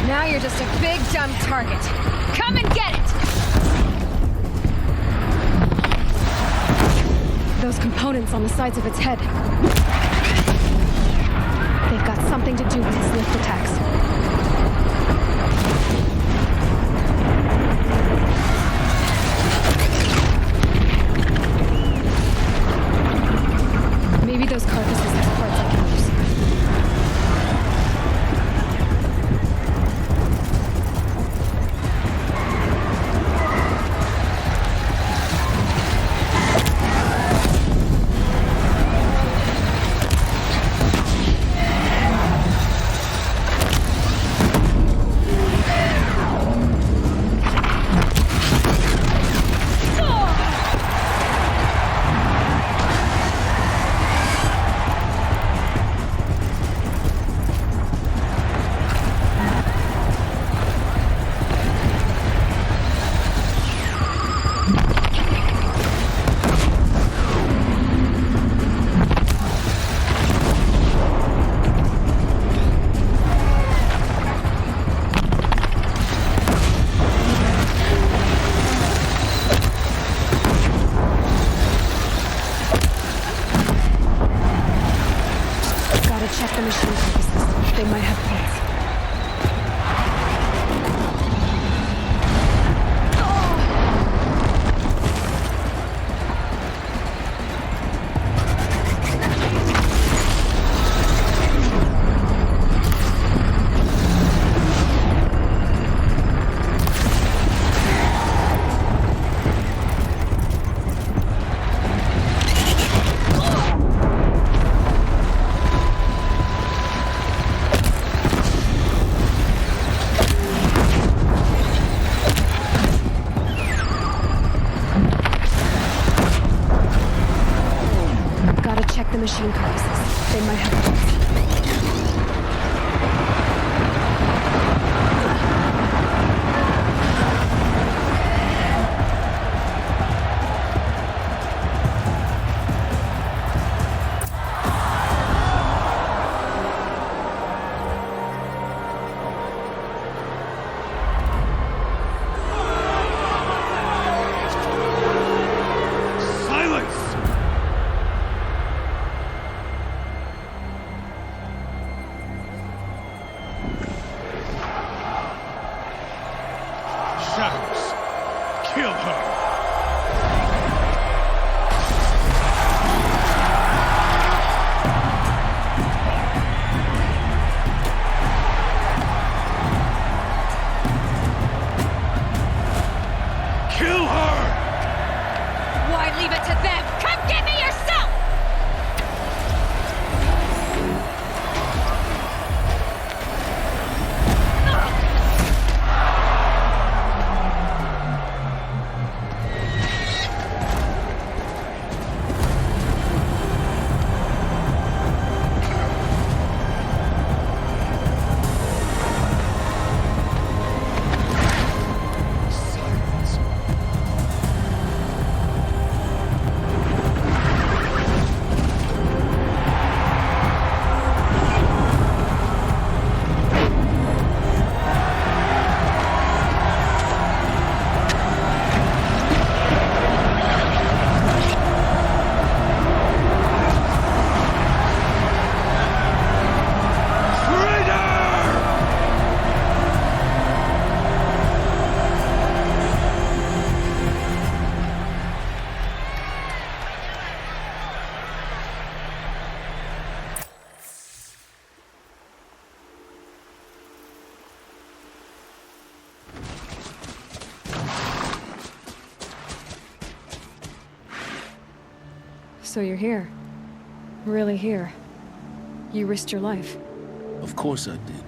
Now you're just a big, dumb target. Come and get it! Those components on the sides of its head. They've got something to do with its lift attacks. Maybe those carcasses have parts I can use. the machine carcasses. They might have a chance. So you're here. Really here. You risked your life. Of course I did.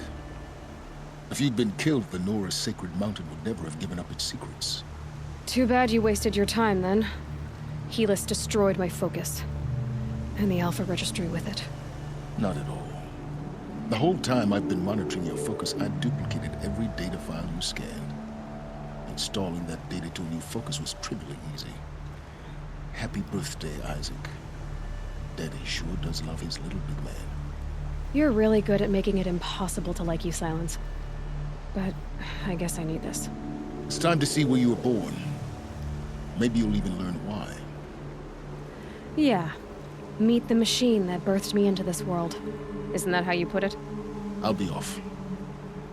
If you'd been killed, the Nora's sacred mountain would never have given up its secrets. Too bad you wasted your time, then. Helis destroyed my focus. And the Alpha Registry with it. Not at all. The whole time I've been monitoring your focus, I duplicated every data file you scanned. Installing that data to a new focus was trivially easy. Happy birthday, Isaac. Daddy sure does love his little big man. You're really good at making it impossible to like you, Silence. But I guess I need this. It's time to see where you were born. Maybe you'll even learn why. Yeah. Meet the machine that birthed me into this world. Isn't that how you put it? I'll be off.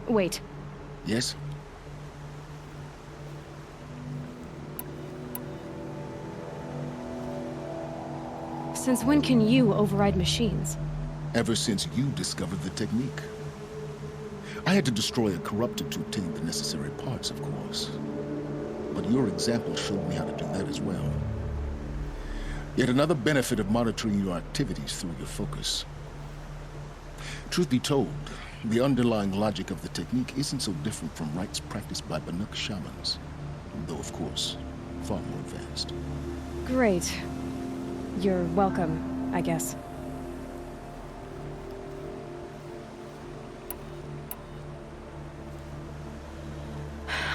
Wait. Yes? Since when can you override machines? Ever since you discovered the technique. I had to destroy a corruptor to obtain the necessary parts, of course. But your example showed me how to do that as well. Yet another benefit of monitoring your activities through your focus. Truth be told, the underlying logic of the technique isn't so different from rites practiced by Banuk shamans. Though, of course, far more advanced. Great. You're welcome, I guess.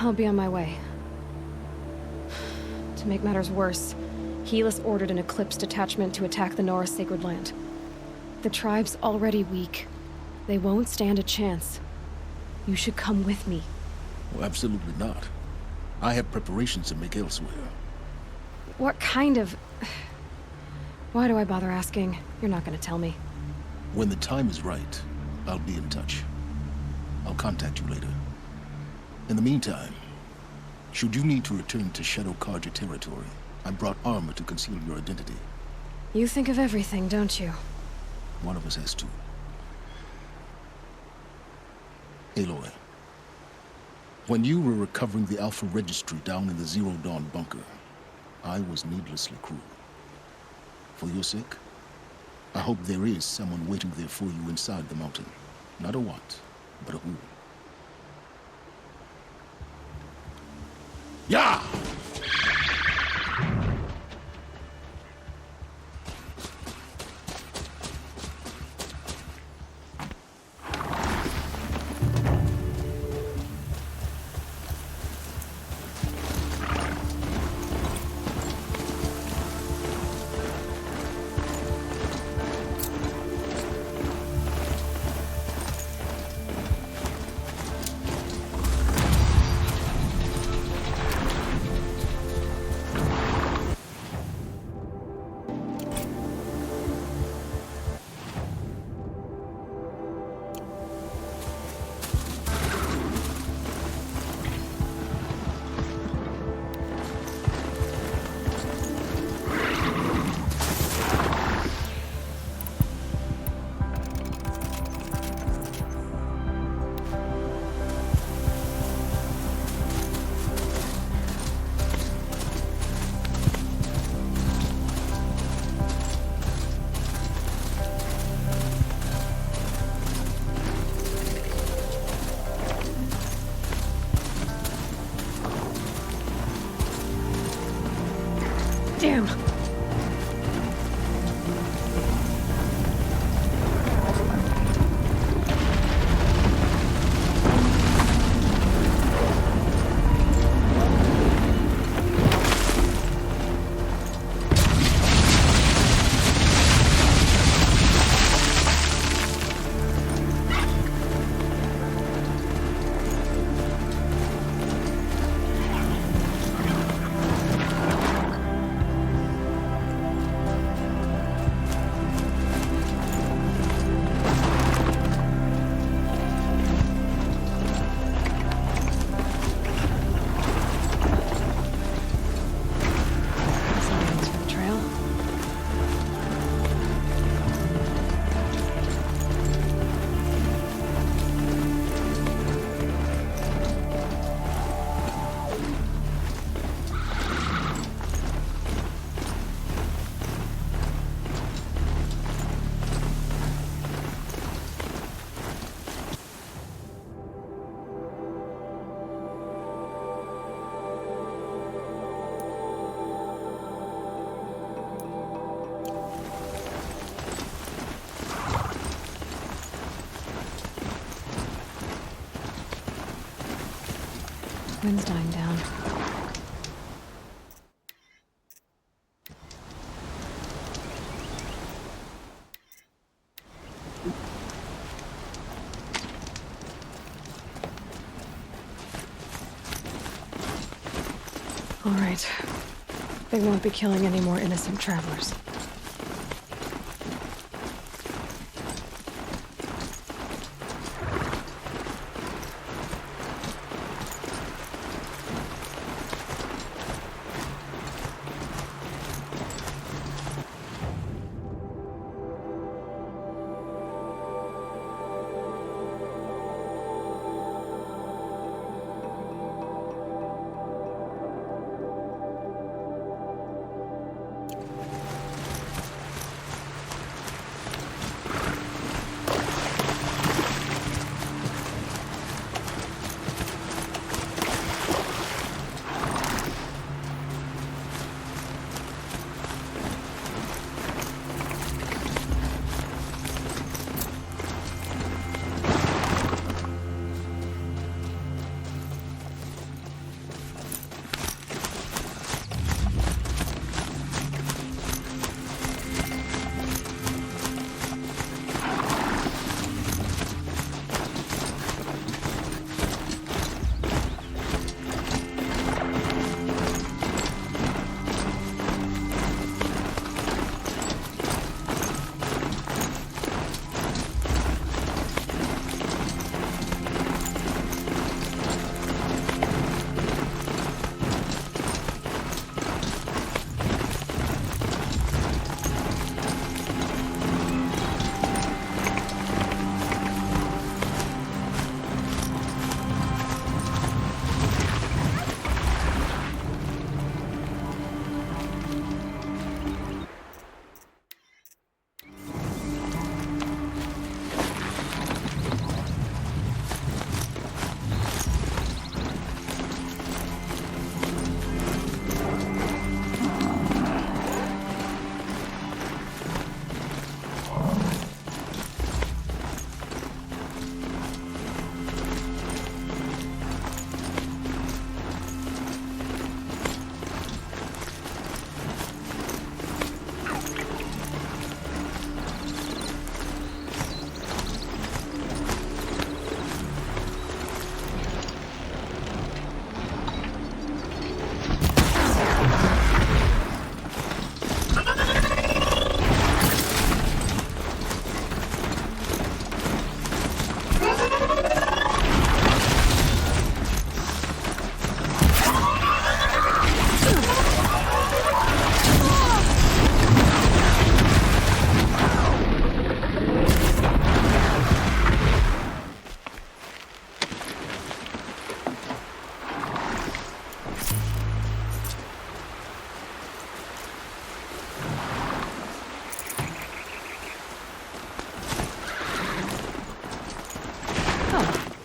I'll be on my way. To make matters worse, Helis ordered an Eclipse detachment to attack the Nora's sacred land. The tribe's already weak. They won't stand a chance. You should come with me. Well, absolutely not. I have preparations to make elsewhere. What kind of... Why do I bother asking? You're not gonna tell me. When the time is right, I'll be in touch. I'll contact you later. In the meantime, should you need to return to Shadow Karja territory, I brought armor to conceal your identity. You think of everything, don't you? One of us has to. Aloy, when you were recovering the Alpha Registry down in the Zero Dawn bunker, I was needlessly cruel. For your sake, I hope there is someone waiting there for you inside the mountain. Not a what, but a who. Yeah! Damn. Wind's dying down. All right. They won't be killing any more innocent travelers.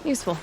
Useful.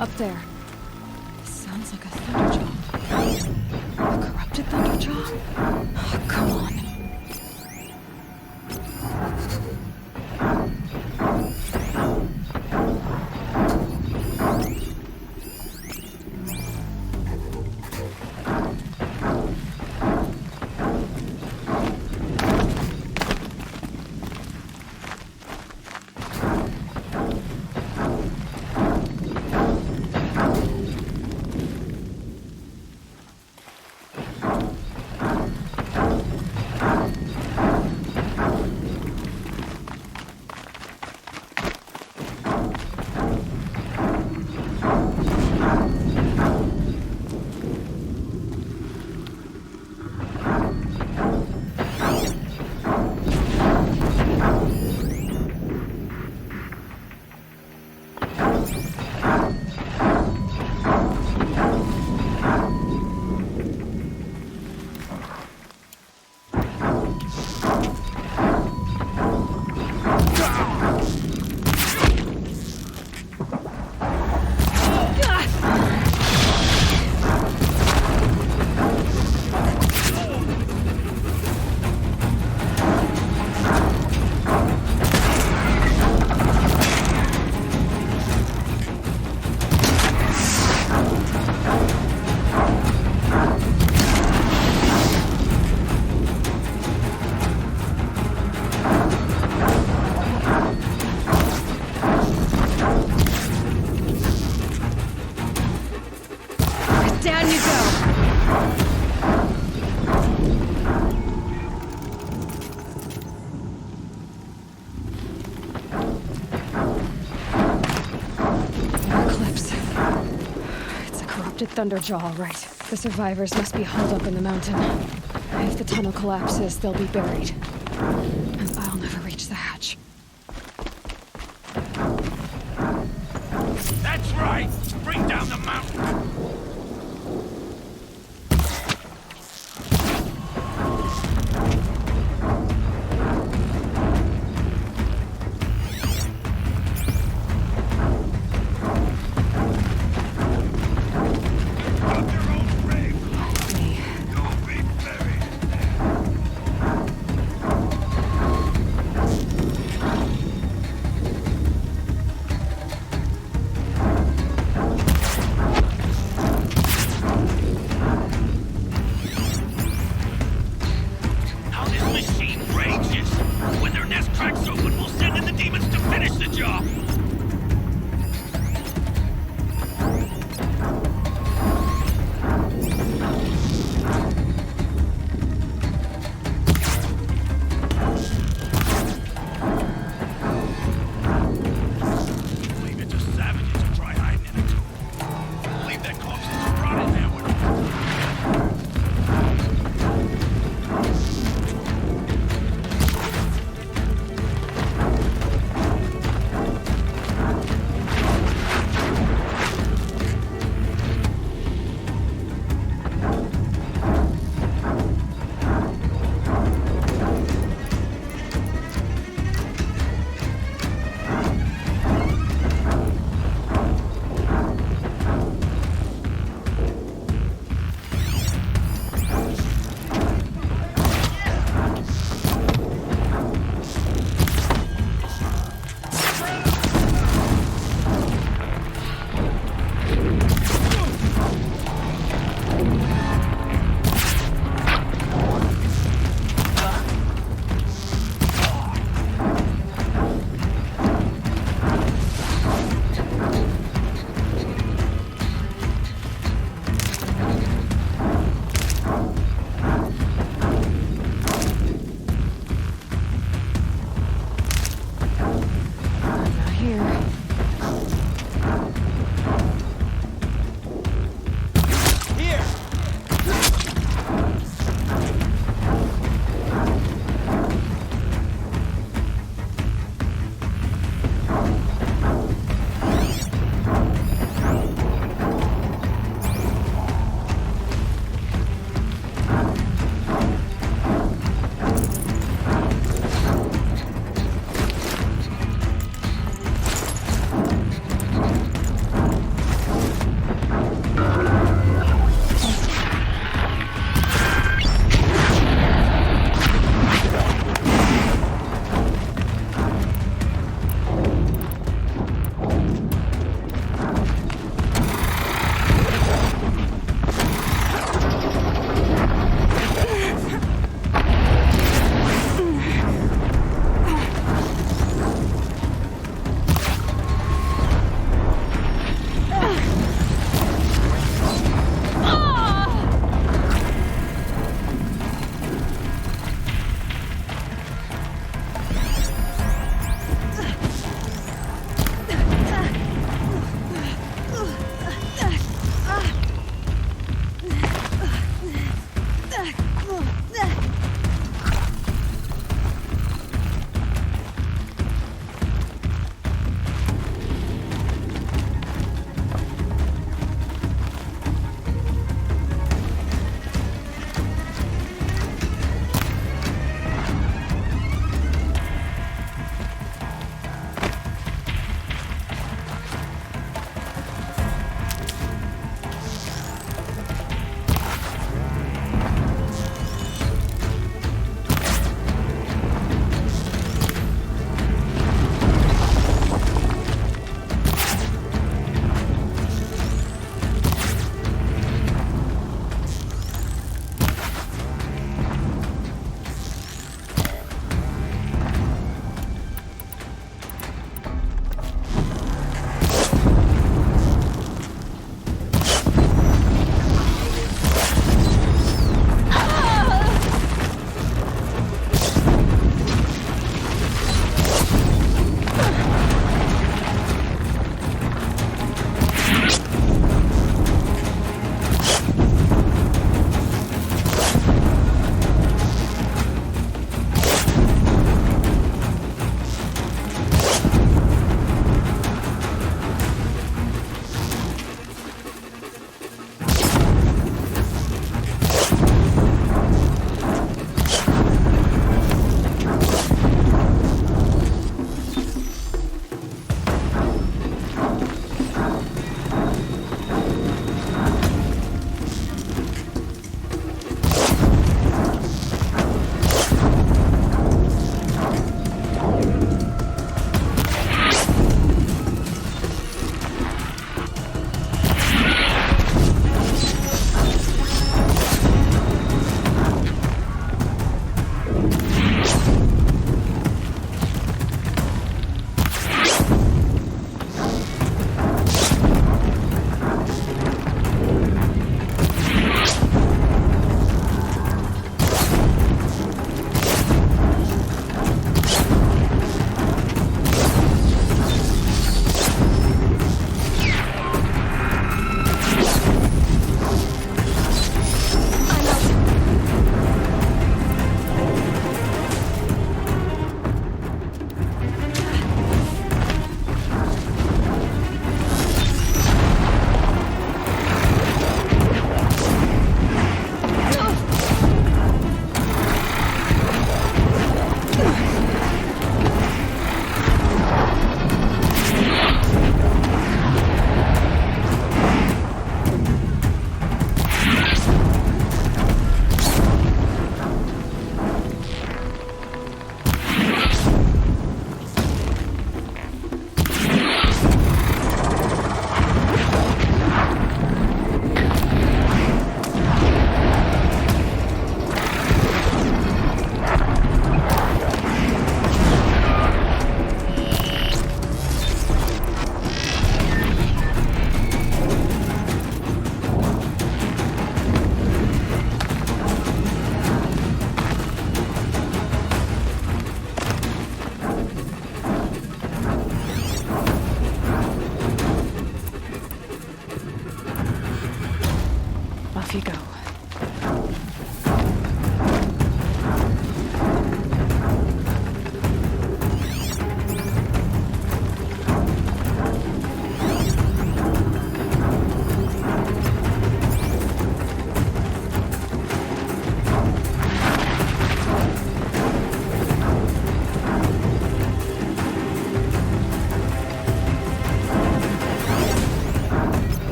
Up there. Sounds like a thunderjaw. A corrupted thunderjaw? Oh, come on. Thunderjaw, all right. The survivors must be holed up in the mountain. If the tunnel collapses, they'll be buried. And I'll never reach the hatch. That's right! Bring down the mountain!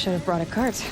Should have brought a cart.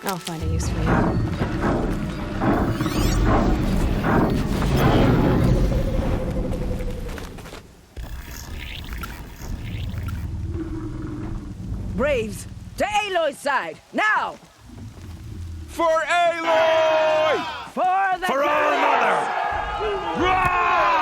I'll find a use for you. Braves, to Aloy's side, now! For Aloy! For the For our mother! Rise!